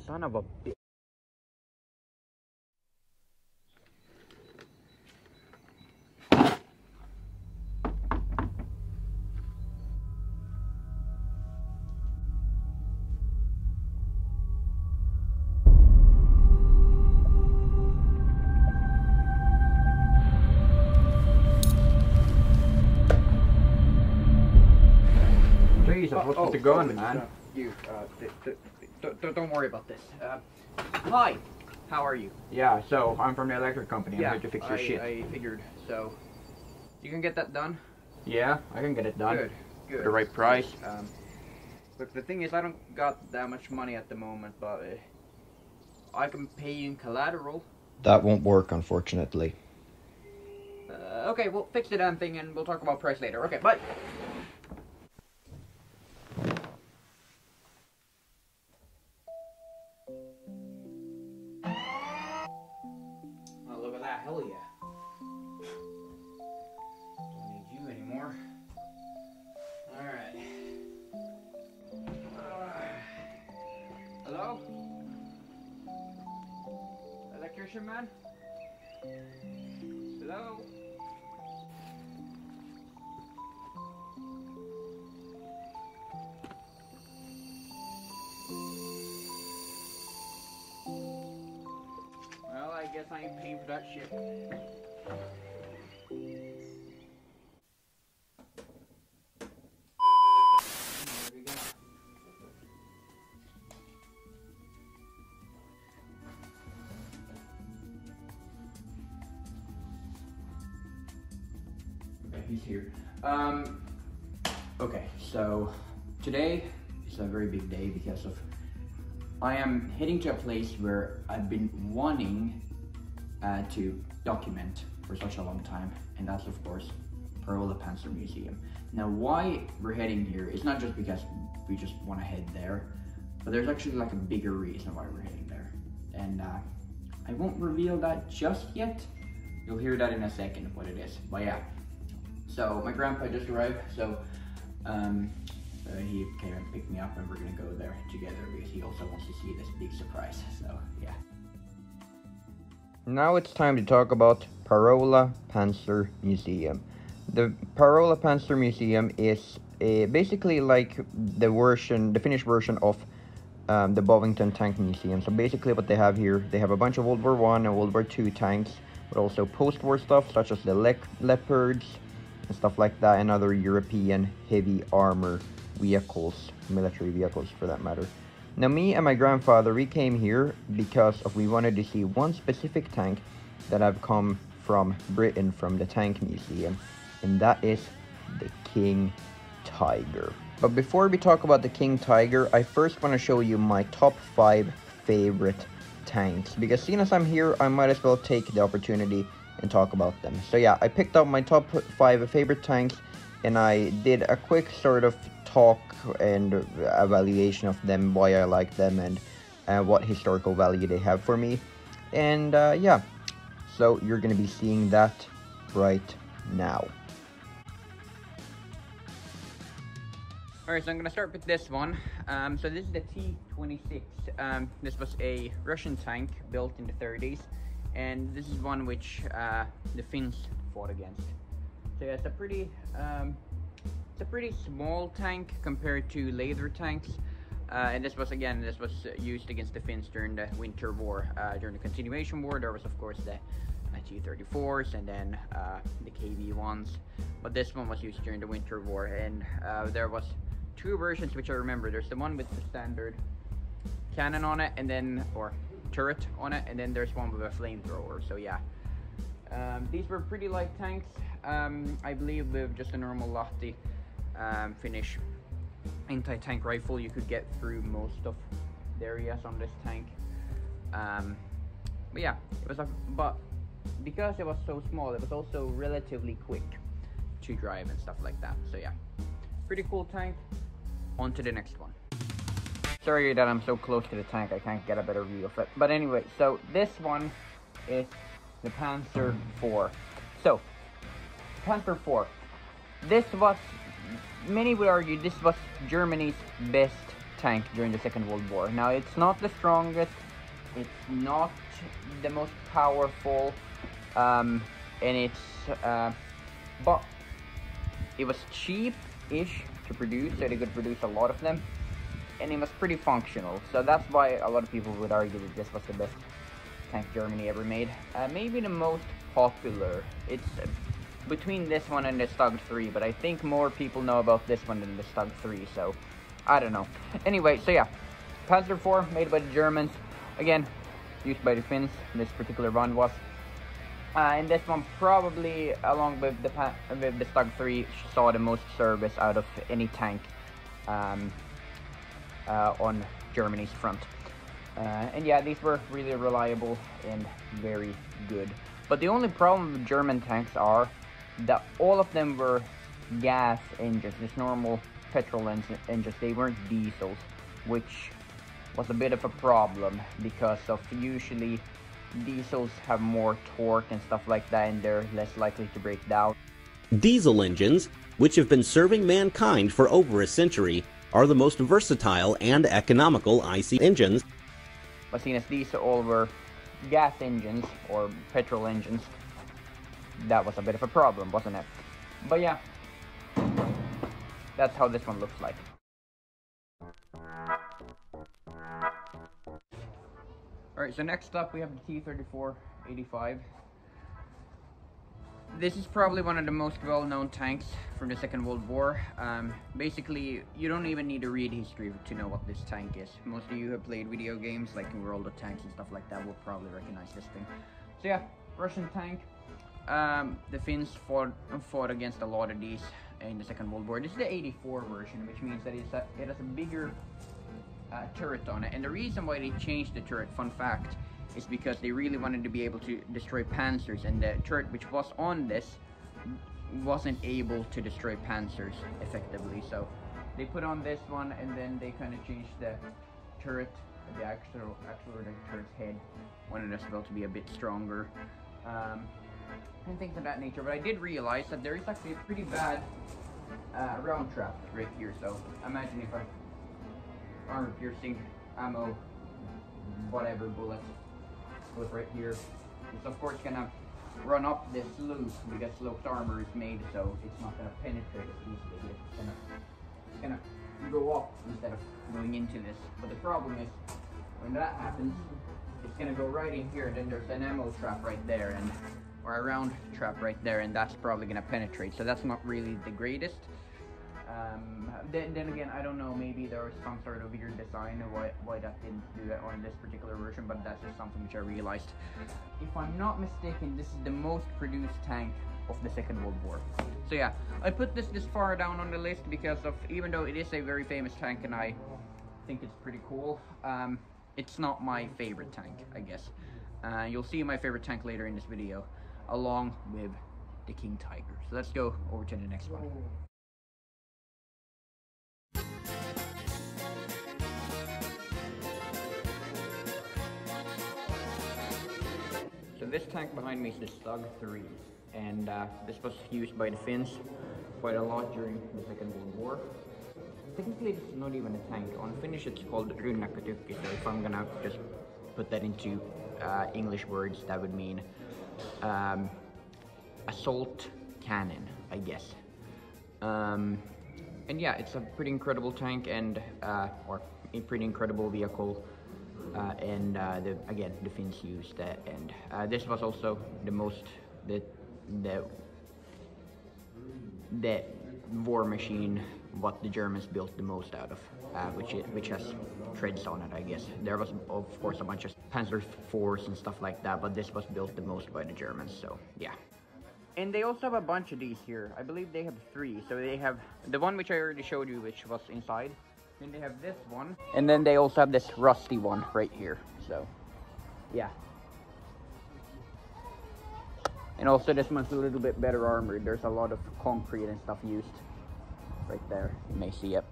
Son of a bitch. What's with the gun, man? Don't worry about this. Hi, how are you? Yeah, so I'm from the electric company. I'm here to fix your shit. I figured. So, you can get that done? Yeah, I can get it done. Good. For the right price. Look, the thing is, I don't got that much money at the moment, but I can pay you in collateral. That won't work, unfortunately. Okay, we'll fix the damn thing and we'll talk about price later. Okay, bye. Oh, look at that. Hell yeah. Don't need you anymore. Alright. Hello? Electrician man? Hello? Well, I guess I ain't paying for that shit. There we go. Okay, he's here. Okay, so today is a very big day because of I am heading to a place where I've been wanting to document for such a long time, and that's of course Parola Panzer Museum. Now why we're heading here is not just because we just want to head there, but there's actually like a bigger reason why we're heading there. And I won't reveal that just yet. You'll hear that in a second what it is. But yeah, so my grandpa just arrived, so he came and picked me up and we're gonna go there together because he also wants to see this big surprise, so yeah. Now it's time to talk about Parola Panzer Museum. The Parola Panzer Museum is basically like the Finnish version of the Bovington Tank Museum. So basically what they have here, they have a bunch of World War I and World War II tanks, but also post-war stuff such as the Leopards and stuff like that, and other European heavy armor vehicles, military vehicles for that matter. Now me and my grandfather, we came here because we wanted to see one specific tank that have come from Britain from the Tank Museum, and that is the King Tiger. But before we talk about the King Tiger, I first want to show you my top 5 favorite tanks, because seeing as I'm here, I might as well take the opportunity and talk about them. So yeah, I picked up my top 5 favorite tanks, and I did a quick sort of talk and evaluation of them, why I like them, and what historical value they have for me. And yeah, so you're gonna be seeing that right now. Alright, so I'm gonna start with this one. So this is the T-26. This was a Russian tank built in the 30s, and this is one which the Finns fought against. So yeah, it's a pretty small tank compared to later tanks, and this was used against the Finns during the Winter War. During the Continuation War, there was of course the T-34s and then the KV-1s, but this one was used during the Winter War, and there was 2 versions which I remember. There's the one with the standard cannon on it, and then or turret on it, and then there's one with a flamethrower. So yeah, these were pretty light tanks. I believe with just a normal Lahti Finnish anti-tank rifle, you could get through most of the areas on this tank. But yeah, but because it was so small, it was also relatively quick to drive and stuff like that. So yeah, pretty cool tank. On to the next one. Sorry that I'm so close to the tank, I can't get a better view of it. But anyway, so this one is the Panzer IV. So, Panzer IV. This was, many would argue, this was Germany's best tank during the Second World War. Now, it's not the strongest, it's not the most powerful, and it's, but it was cheap-ish to produce, so they could produce a lot of them, and it was pretty functional. So that's why a lot of people would argue that this was the best tank Germany ever made. Maybe the most popular. It's between this one and the Stug 3, but I think more people know about this one than the Stug 3, so I don't know. Anyway, so yeah, Panzer IV, made by the Germans, again, used by the Finns, this particular one was. And this one probably, along with the Stug 3, saw the most service out of any tank on Germany's front. And yeah, these were really reliable and very good. But the only problem with German tanks are that all of them were gas engines, just normal petrol engines. They weren't diesels, which was a bit of a problem because of usually diesels have more torque and stuff like that, and they're less likely to break down. Diesel engines, which have been serving mankind for over a century, are the most versatile and economical IC engines. But seeing as these all were gas engines or petrol engines, that was a bit of a problem, wasn't it? But yeah, that's how this one looks like. Alright, so next up we have the T-34-85. This is probably one of the most well-known tanks from the Second World War. Basically, you don't even need to read history to know what this tank is. Most of you who have played video games like World of Tanks and stuff like that will probably recognize this thing. So yeah, Russian tank. The Finns fought against a lot of these in the Second World War. This is the 84 version, which means that it has a bigger turret on it. And the reason why they changed the turret, fun fact, is because they really wanted to be able to destroy panzers, and the turret which was on this wasn't able to destroy panzers effectively. So they put on this one, and then they kind of changed the turret, the actual the turret's head, wanted us to be a bit stronger, and things of that nature. But I did realize that there is actually a pretty bad round trap right here. So imagine if a armor piercing ammo, whatever bullet goes right here. It's of course gonna run up this loop because sloped armor is made so it's not gonna penetrate as easily. It's gonna go up instead of going into this. But the problem is when that happens, it's gonna go right in here. Then there's an ammo trap right there, and or a round trap right there, and that's probably gonna penetrate. So that's not really the greatest. Then again, I don't know, maybe there was some sort of weird design of why that didn't do that on this particular version, but that's just something which I realized. If I'm not mistaken, this is the most produced tank of the Second World War. So yeah, I put this far down on the list because of, even though it is a very famous tank and I think it's pretty cool, it's not my favorite tank, I guess. You'll see my favorite tank later in this video, along with the King Tiger. So let's go over to the next one. So this tank behind me is the Stug 3, and this was used by the Finns quite a lot during the Second World War. Technically it's not even a tank. On Finnish it's called rynnäkkötykki, so if I'm gonna just put that into English words, that would mean assault cannon, I guess. And yeah, it's a pretty incredible tank and or a pretty incredible vehicle. Again, the Finns used that, and this was also the most the war machine what the Germans built the most out of, which has treads on it, I guess. There was of course a bunch of Panzer IVs and stuff like that, but this was built the most by the Germans. So yeah. And they also have a bunch of these here. I believe they have 3. So they have the one which I already showed you, which was inside. Then they have this one. And then they also have this rusty one right here. So, yeah. And also this one's a little bit better armored. There's a lot of concrete and stuff used right there. You may see it.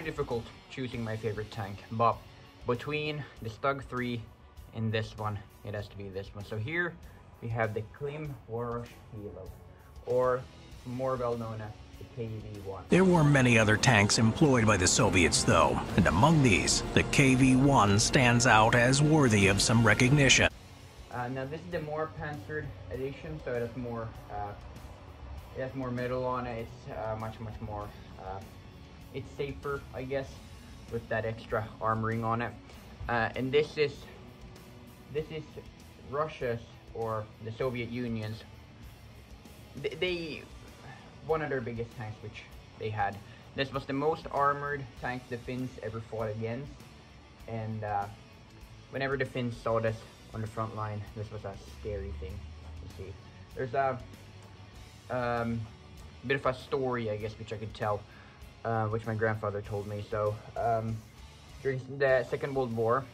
Difficult choosing my favorite tank, but between the Stug 3 and this one, it has to be this one. So here we have the Klim Worosh Hilo, or more well known as the KV-1. There were many other tanks employed by the Soviets though, and among these, the KV-1 stands out as worthy of some recognition. Now this is the more panzered edition, so it has more metal on it. It's much more it's safer, I guess, with that extra armoring on it. And this is this is Russia's, or the Soviet Union's, one of their biggest tanks which they had. This was the most armored tank the Finns ever fought against, and whenever the Finns saw this on the front line, this was a scary thing to see. There's a bit of a story, I guess, which I could tell, which my grandfather told me. So during the Second World War,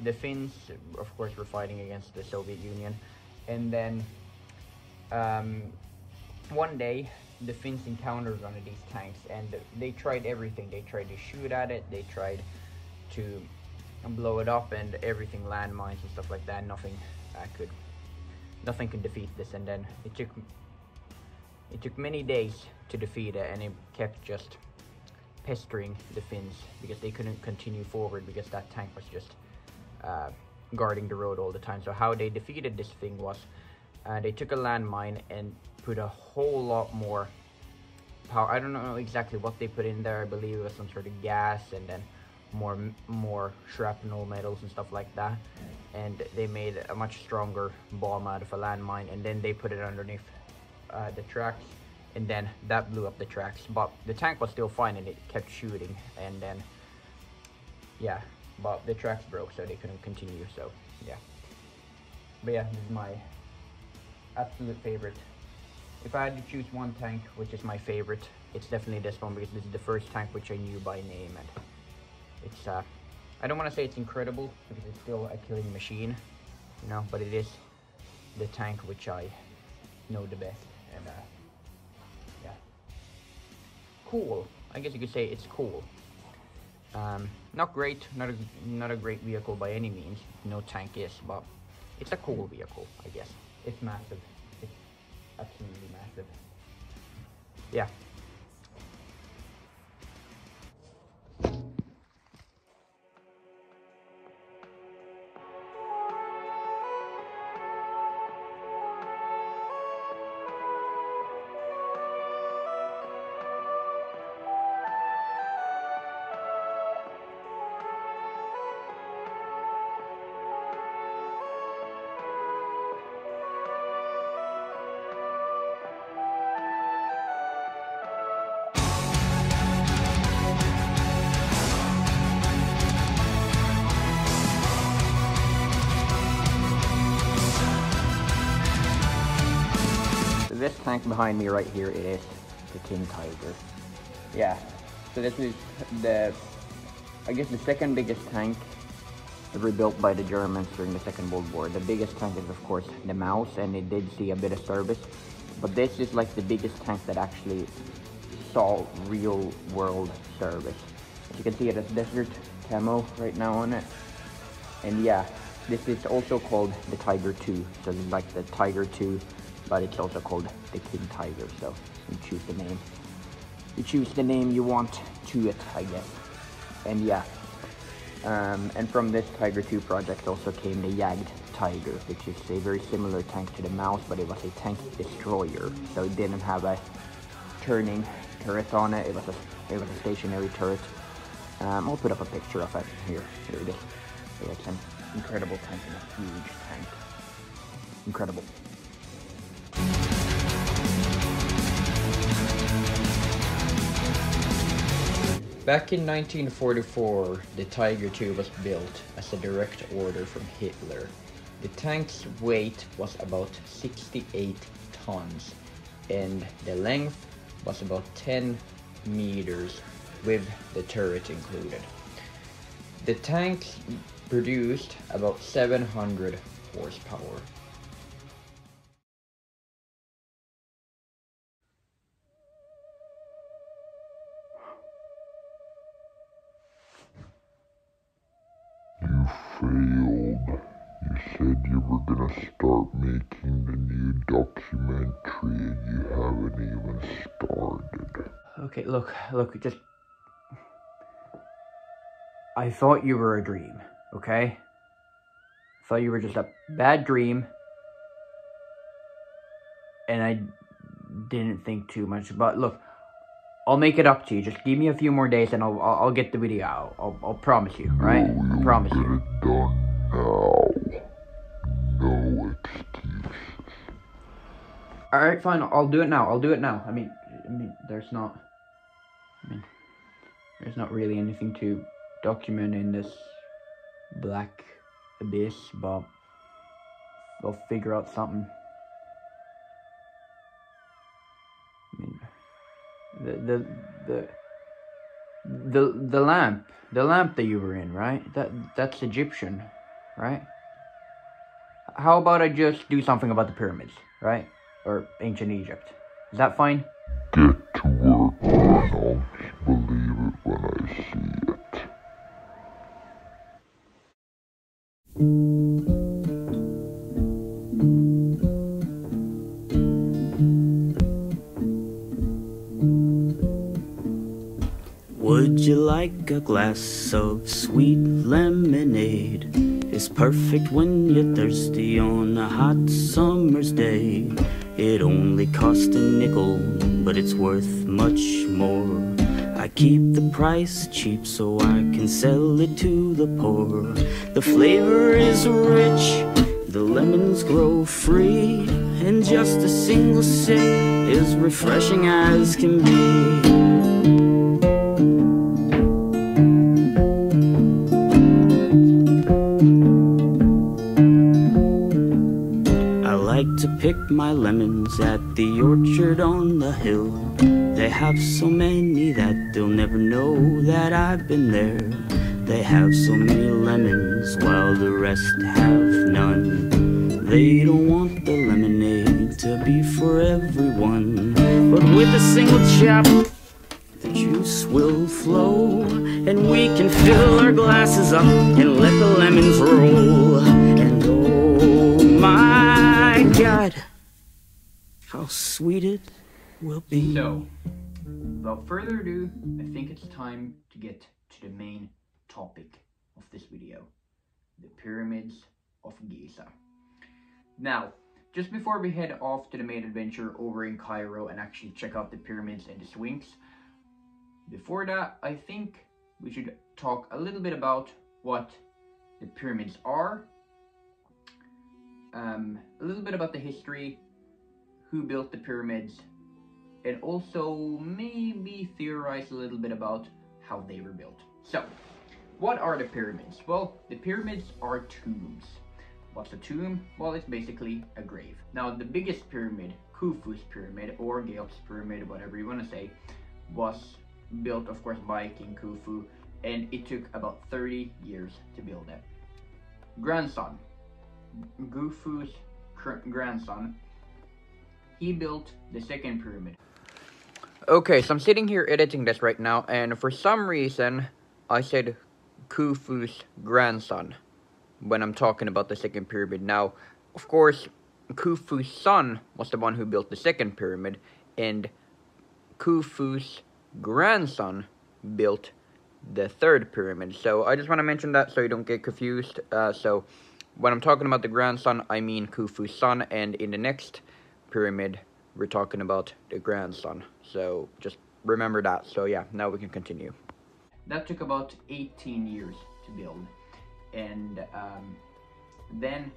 the Finns, of course, were fighting against the Soviet Union, and then one day the Finns encountered one of these tanks, and they tried everything. They tried to shoot at it, they tried to blow it up and everything, landmines and stuff like that. Nothing could defeat this, and then it took many days to defeat it, and it kept just pestering the Finns because they couldn't continue forward because that tank was just guarding the road all the time. So how they defeated this thing was they took a landmine and put a whole lot more power. I don't know exactly what they put in there. I believe it was some sort of gas, and then more shrapnel metals and stuff like that, and they made a much stronger bomb out of a landmine, and then they put it underneath the tracks, and then that blew up the tracks. But the tank was still fine and it kept shooting, and then yeah, but the tracks broke, so they couldn't continue. So yeah, but yeah, this is my absolute favorite. If I had to choose one tank which is my favorite, it's definitely this one, because this is the first tank which I knew by name, and it's I don't want to say it's incredible because it's still a killing machine, you know, but it is the tank which I know the best. And yeah, cool. I guess you could say it's cool. Not great, not a great vehicle by any means. No tank is, but it's a cool vehicle, I guess. It's massive. It's absolutely massive. Yeah. This tank behind me right here is the King Tiger. Yeah, so this is I guess the second biggest tank ever built by the Germans during the Second World War. The biggest tank is of course the Maus, and it did see a bit of service, but this is like the biggest tank that actually saw real world service. As you can see, it has desert camo right now on it, and yeah, this is also called the Tiger 2, so it's like the Tiger 2, but it's also called the King Tiger, so you choose the name. You choose the name you want to it, I guess. And yeah, and from this Tiger 2 project also came the Jagd Tiger, which is a very similar tank to the Maus, but it was a tank destroyer, so it didn't have a turning turret on it. It was a stationary turret. I'll put up a picture of it here. Here it is. It's an incredible tank and a huge tank. Incredible. Back in 1944, the Tiger II was built as a direct order from Hitler. The tank's weight was about 68 tons, and the length was about 10 meters with the turret included. The tank produced about 700 horsepower. You failed. You said you were gonna start making the new documentary and you haven't even started. Okay, look, just... I thought you were a dream, okay? I thought you were just a bad dream, and I didn't think too much. But look, I'll make it up to you. Just give me a few more days and I'll get the video out. I'll promise you, right? I promise you. Get it done Now, no excuses. Alright, fine, I'll do it now. I mean, there's not really anything to document in this black abyss, but we'll figure out something. I mean, the lamp that you were in, right? That's Egyptian, right? How about I just do something about the pyramids, right? Or ancient Egypt. Is that fine? Get to work, I'll believe it when I see it. Would you like a glass of sweet lemonade? It's perfect when you're thirsty on a hot summer's day. It only costs a nickel, but it's worth much more. I keep the price cheap so I can sell it to the poor. The flavor is rich, the lemons grow free, and just a single sip is refreshing as can be. To pick my lemons at the orchard on the hill. They have so many that they'll never know that I've been there. They have so many lemons while the rest have none. They don't want the lemonade to be for everyone, but with a single chap, the juice will flow, and we can fill our glasses up and let the lemons roll. And oh my God, how sweet it will be. So, without further ado, I think it's time to get to the main topic of this video, the pyramids of Giza. Now, just before we head off to the main adventure over in Cairo and actually check out the pyramids and the Sphinx, before that, I think we should talk a little bit about what the pyramids are, a little bit about the history, who built the pyramids, and also maybe theorize a little bit about how they were built. So, what are the pyramids? Well, the pyramids are tombs. What's a tomb? Well, it's basically a grave. Now, the biggest pyramid, Khufu's pyramid, or Cheops pyramid, whatever you want to say, was built, of course, by King Khufu, and it took about 30 years to build it. Grandson, Khufu's grandson, he built the second pyramid. Okay, so I'm sitting here editing this right now, and for some reason, I said Khufu's grandson when I'm talking about the second pyramid. Now, of course, Khufu's son was the one who built the second pyramid, and Khufu's grandson built the third pyramid. So I just want to mention that so you don't get confused. So when I'm talking about the grandson, I mean Khufu's son, and in the next pyramid, we're talking about the grandson. So just remember that. So yeah, now we can continue. That took about 18 years to build, and then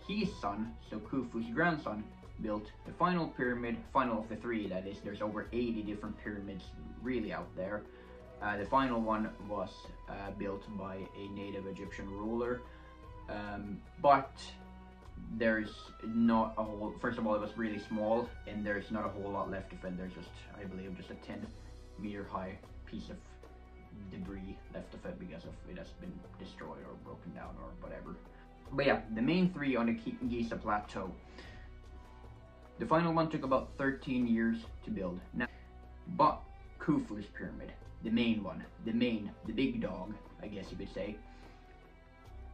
his son, so Khufu's grandson, built the final pyramid, final of the three, that is. There's over 80 different pyramids really out there. The final one was built by a native Egyptian ruler, but there's not a whole, first of all, it was really small, and there's not a whole lot left of it. There's just, I believe, just a 10-meter high piece of debris left of it because of it has been destroyed or broken down or whatever. But yeah, the main three on the Giza plateau. The final one took about 13 years to build. Now, but Khufu's pyramid, the main one, the big dog, I guess you could say,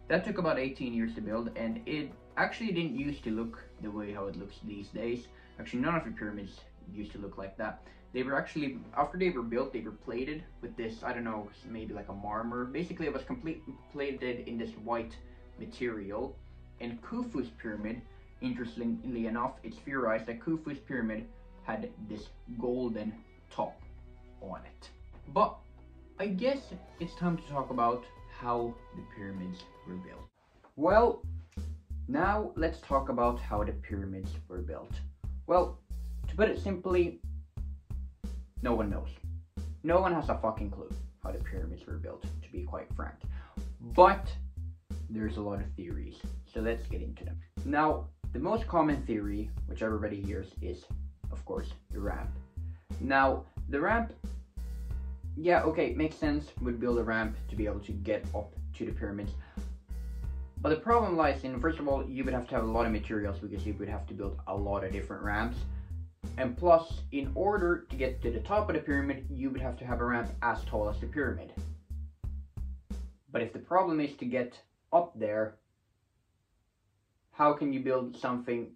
that took about 18 years to build, and it actually didn't used to look the way how it looks these days. Actually, none of the pyramids used to look like that. They were actually, after they were built, they were plated with this, I don't know, maybe like a marmor. Basically, it was completely plated in this white material. And Khufu's pyramid, interestingly enough, it's theorized that Khufu's pyramid had this golden top on it. But I guess it's time to talk about how the pyramids were built. Well, now let's talk about how the pyramids were built. Well, to put it simply, no one knows. No one has a fucking clue how the pyramids were built, to be quite frank. But there's a lot of theories, so let's get into them. Now, the most common theory, which everybody hears, is, of course, the ramp. Now, the ramp, yeah, okay, makes sense, would build a ramp to be able to get up to the pyramids. But the problem lies in, first of all, you would have to have a lot of materials because you would have to build a lot of different ramps. And plus, in order to get to the top of the pyramid, you would have to have a ramp as tall as the pyramid. But if the problem is to get up there, how can you build something,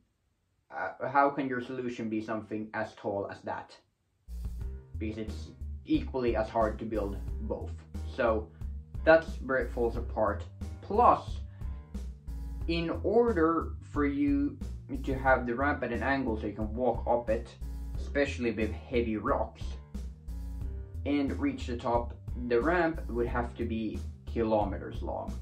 how can your solution be something as tall as that? Because it's equally as hard to build both. So that's where it falls apart. Plus, in order for you to have the ramp at an angle so you can walk up it, especially with heavy rocks, and reach the top, the ramp would have to be kilometers long.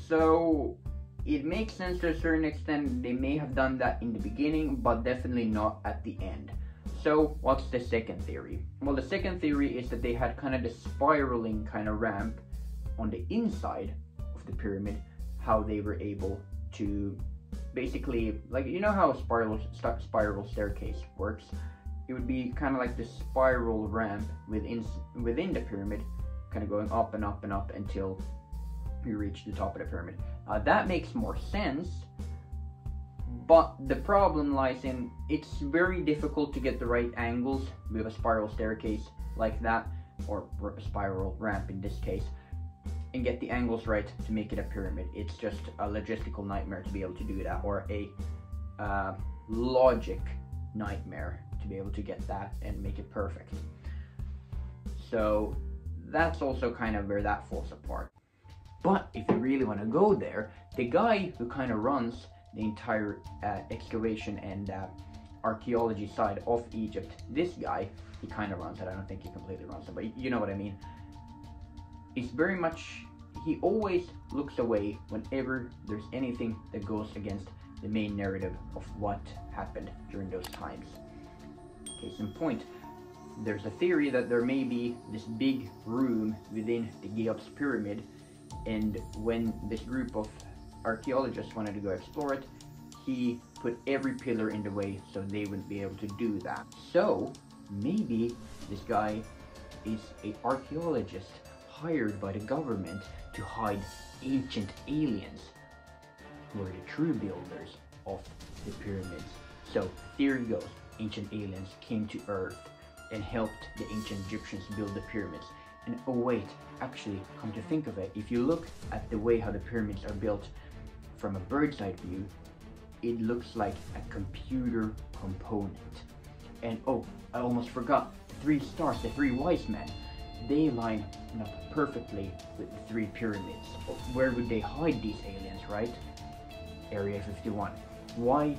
So it makes sense to a certain extent. They may have done that in the beginning, but definitely not at the end. So what's the second theory? Well, the second theory is that they had kind of the spiraling kind of ramp on the inside of the pyramid, how they were able to basically, like, you know how a spiral staircase works? It would be kind of like the spiral ramp within the pyramid, kind of going up and up and up until you reach the top of the pyramid. That makes more sense, but the problem lies in it's very difficult to get the right angles with a spiral staircase like that, or a spiral ramp in this case, and get the angles right to make it a pyramid. It's just a logistical nightmare to be able to do that, or a logic nightmare to be able to get that and make it perfect. So that's also kind of where that falls apart. But if you really want to go there, the guy who kind of runs the entire excavation and archaeology side of Egypt, this guy, he kind of runs it. I don't think he completely runs it, but you know what I mean. It's very much, he always looks away whenever there's anything that goes against the main narrative of what happened during those times. Case in point, there's a theory that there may be this big room within the Cheops pyramid, and when this group of archaeologists wanted to go explore it, he put every pillar in the way so they wouldn't be able to do that. So maybe this guy is an archaeologist hired by the government to hide ancient aliens who are the true builders of the pyramids. So theory goes, ancient aliens came to Earth and helped the ancient Egyptians build the pyramids. And oh wait, actually, come to think of it, if you look at the way how the pyramids are built from a bird's eye view, it looks like a computer component. And oh, I almost forgot, the 3 stars, the 3 wise men, they line up perfectly with the 3 pyramids. Where would they hide these aliens, right? Area 51. Why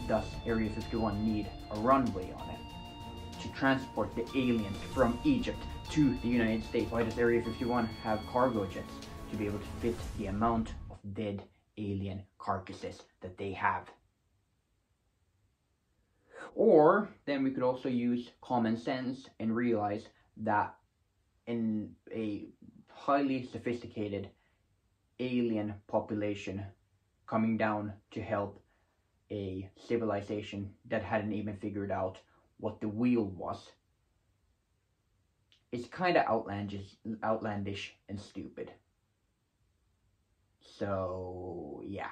does Area 51 need a runway on it to transport the aliens from Egypt to the United States? Why does Area 51 have cargo jets to be able to fit the amount of dead alien carcasses that they have? Or then we could also use common sense and realize that in a highly sophisticated alien population coming down to help a civilization that hadn't even figured out what the wheel was, it's kind of outlandish and stupid. So yeah.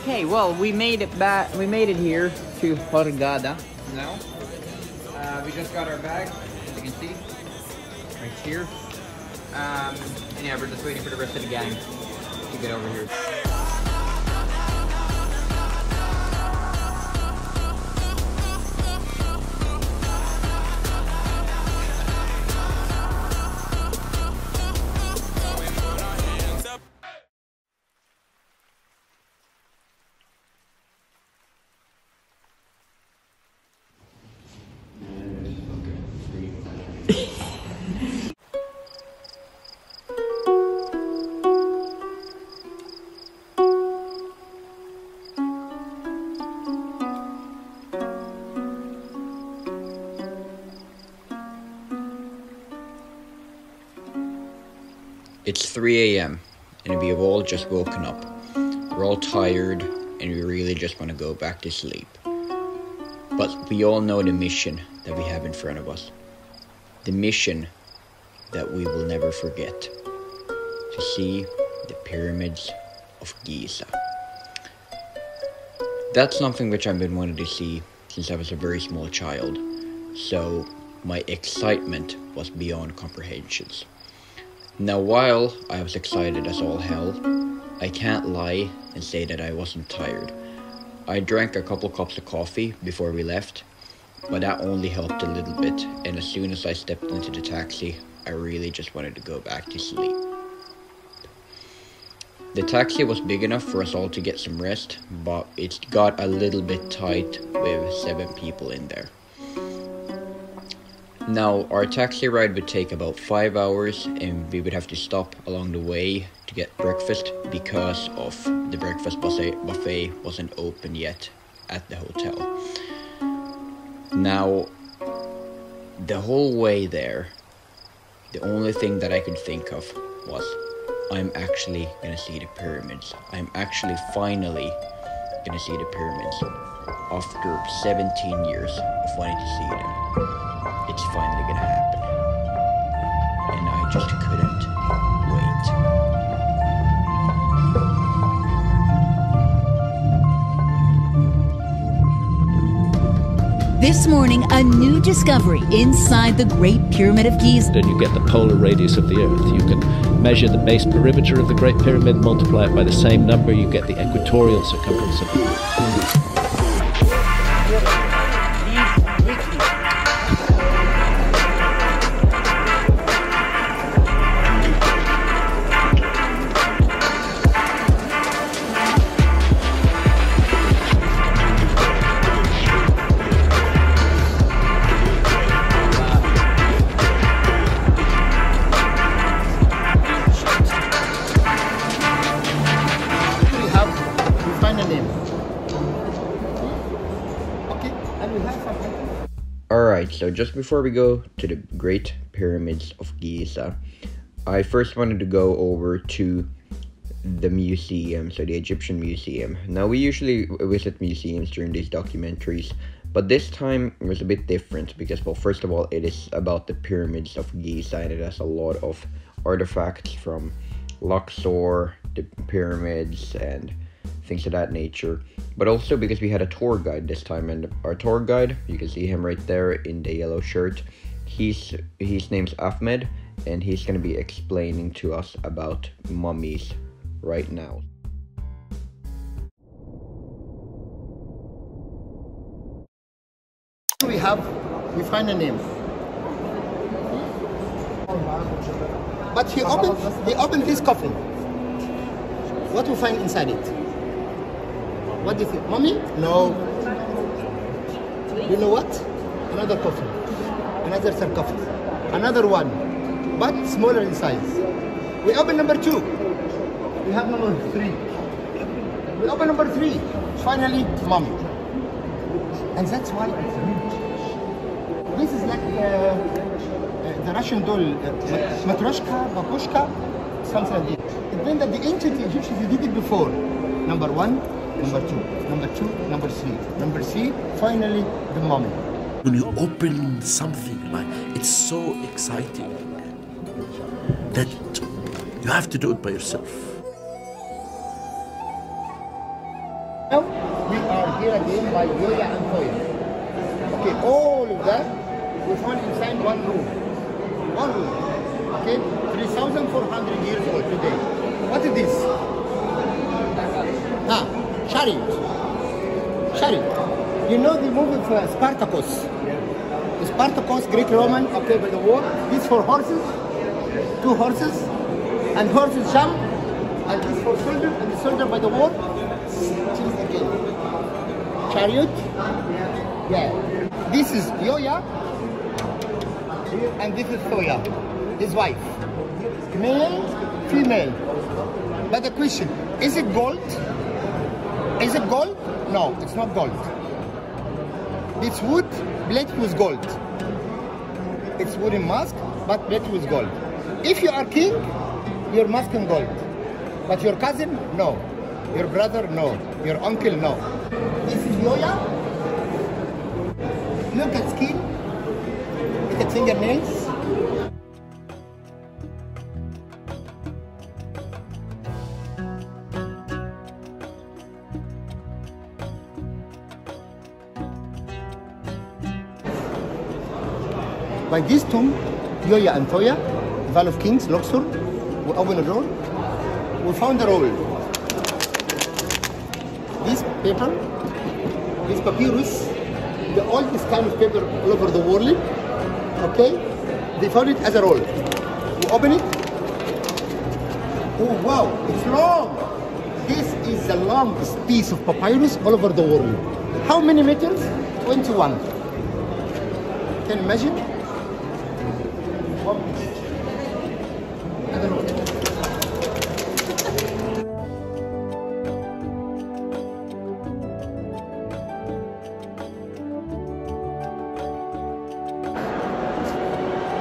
Okay, well, we made it back. We made it here to Hurghada now. We just got our bag, as you can see, right here. And yeah, we're just waiting for the rest of the gang to get over here. It's 3 a.m. and we have all just woken up. We're all tired and we really just want to go back to sleep. But we all know the mission that we have in front of us. The mission that we will never forget. To see the pyramids of Giza. That's something which I've been wanting to see since I was a very small child. So my excitement was beyond comprehensions. Now while I was excited as all hell, I can't lie and say that I wasn't tired. I drank a couple cups of coffee before we left, but that only helped a little bit, and as soon as I stepped into the taxi, I really just wanted to go back to sleep. The taxi was big enough for us all to get some rest, but it got a little bit tight with 7 people in there. Now, our taxi ride would take about 5 hours, and we would have to stop along the way to get breakfast because of the breakfast buffet wasn't open yet at the hotel. Now, the whole way there, the only thing that I could think of was, I'm actually gonna see the pyramids. I'm actually finally gonna see the pyramids. After 17 years of wanting to see them, it's finally gonna happen. And I just couldn't wait. This morning, a new discovery inside the Great Pyramid of Giza. Then you get the polar radius of the Earth. You can measure the base perimeter of the Great Pyramid, multiply it by the same number, you get the equatorial circumference of the Earth. Alright, so just before we go to the Great Pyramids of Giza, I first wanted to go over to the museum, so the Egyptian museum. Now, we usually visit museums during these documentaries, but this time it was a bit different because, well, first of all, it is about the pyramids of Giza, and it has a lot of artifacts from Luxor, the pyramids, and things of that nature. But also because we had a tour guide this time, and our tour guide, you can see him right there in the yellow shirt, his name's Ahmed, and he's going to be explaining to us about mummies right now. We find a name. But he opened his coffin. What we find inside it? What do you think? Mummy? No. You know what? Another coffin. Another sarcophagus. Another one. But smaller in size. We open number 2. We have number 3. We open number 3. Finally, mummy. And that's why it's huge. This is like the Russian doll. Matryoshka, babushka, something like that. It means that the ancient Egyptians did it before. Number 1. Number 2, number 2, number 3, number 3, finally the mummy. When you open something like, it's so exciting that you have to do it by yourself. Now we are here again by Yoya and Toya. Okay, all of that we found inside one room. One room. Okay, 3,400 years old today. What is this? Chariot. You know the movie of Spartacus? Spartacus, Greek Roman, okay, by the war. This for horses, 2 horses, and horses jump, and this for soldier, and the soldier by the war. Choose again. Chariot. Yeah. This is Yoya, and this is Toya, his wife. Male, female. But the question, is it gold? Is it gold? No, it's not gold. It's wood plated with gold. It's wooden mask, but plated with gold. If you are king, your mask and gold. But your cousin, no. Your brother, no. Your uncle, no. This is Yoya. Look at skin. Look at fingernails. By this tomb, Yoya and Toya, Val of Kings, Luxor, we open a door. We found a roll. This paper, this papyrus, the oldest kind of paper all over the world. Okay, they found it as a roll. We open it. Oh wow, it's long. This is the longest piece of papyrus all over the world. How many meters? 21. Can you imagine?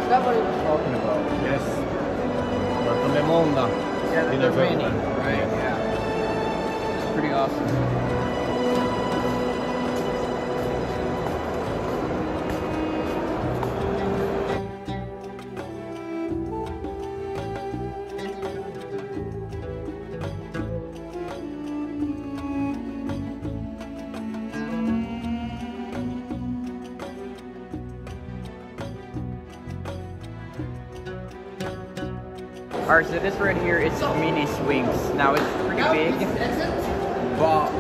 Is that what he was talking about? Yes. Bartolomemonda. Yeah, they're many, right? Yeah. It's pretty awesome. Alright, so this right here is mini swings. Now it's pretty big, but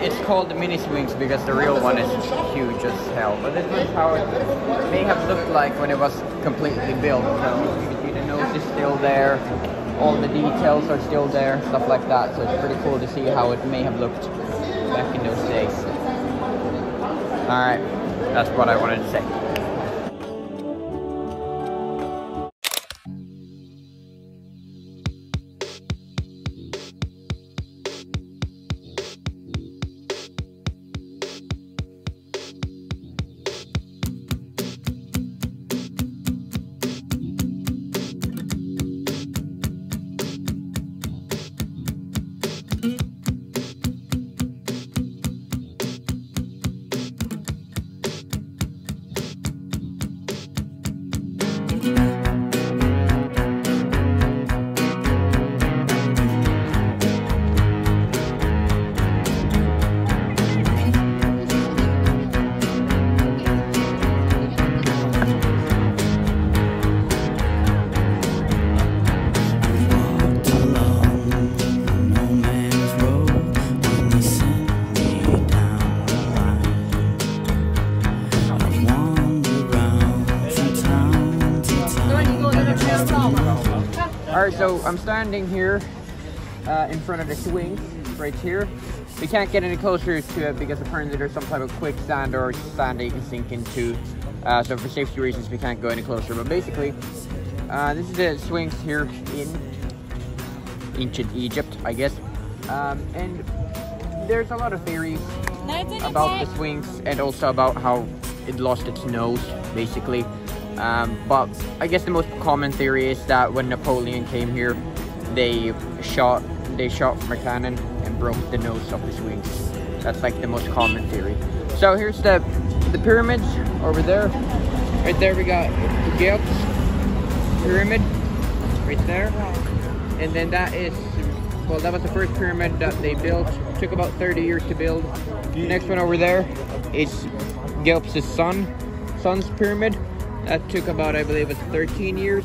it's called the mini swings because the real one is huge as hell. But this is how it may have looked like when it was completely built. So you can see the nose is still there, all the details are still there, stuff like that. So it's pretty cool to see how it may have looked back in those days. Alright, that's what I wanted to say. Alright, so I'm standing here in front of the swings right here. We can't get any closer to it because apparently there's some type of quicksand or sand that you can sink into. So for safety reasons we can't go any closer. But basically, this is the swings here in ancient Egypt, I guess. And there's a lot of theories about the swings and also about how it lost its nose, basically. But I guess the most common theory is that when Napoleon came here, they shot from a cannon and broke the nose of the swings. That's like the most common theory. So here's the pyramids over there. Right there we got Cheops pyramid right there. And then that is, well, that was the first pyramid that they built. It took about 30 years to build. The next one over there is Cheops' son's pyramid. That took about, I believe, 13 years.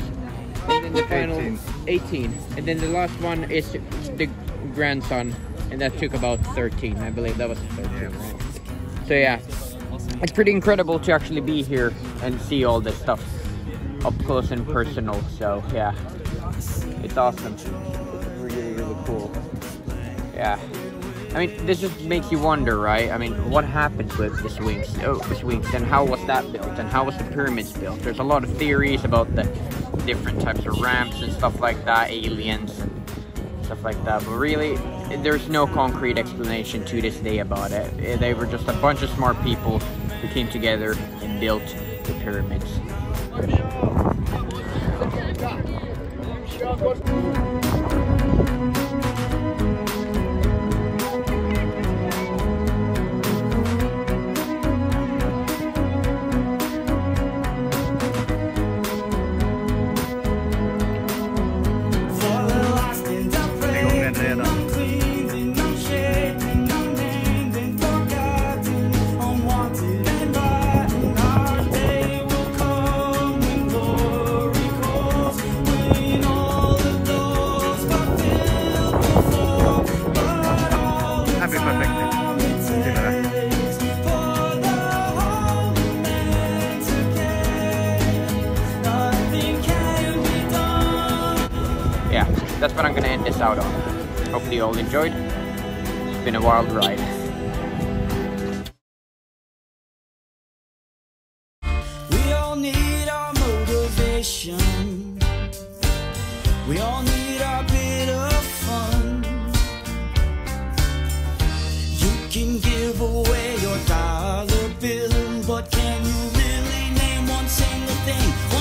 And then the final 18. And then the last one is the grandson, and that took about 13. I believe that was 13. Right? So yeah, it's pretty incredible to actually be here and see all this stuff up close and personal. So yeah, it's awesome. It's really, really cool. Yeah. I mean, this just makes you wonder, right? I mean, what happened with the swings and how was that built and how was the pyramids built? There's a lot of theories about the different types of ramps and stuff like that, aliens and stuff like that, but really, there's no concrete explanation to this day about it. They were just a bunch of smart people who came together and built the pyramids. Yeah, that's what I'm gonna end this out on. Hopefully you all enjoyed. It's been a wild ride. We all need our motivation. We all need our bit of fun. You can give away your dollar bill, but can you really name one single thing?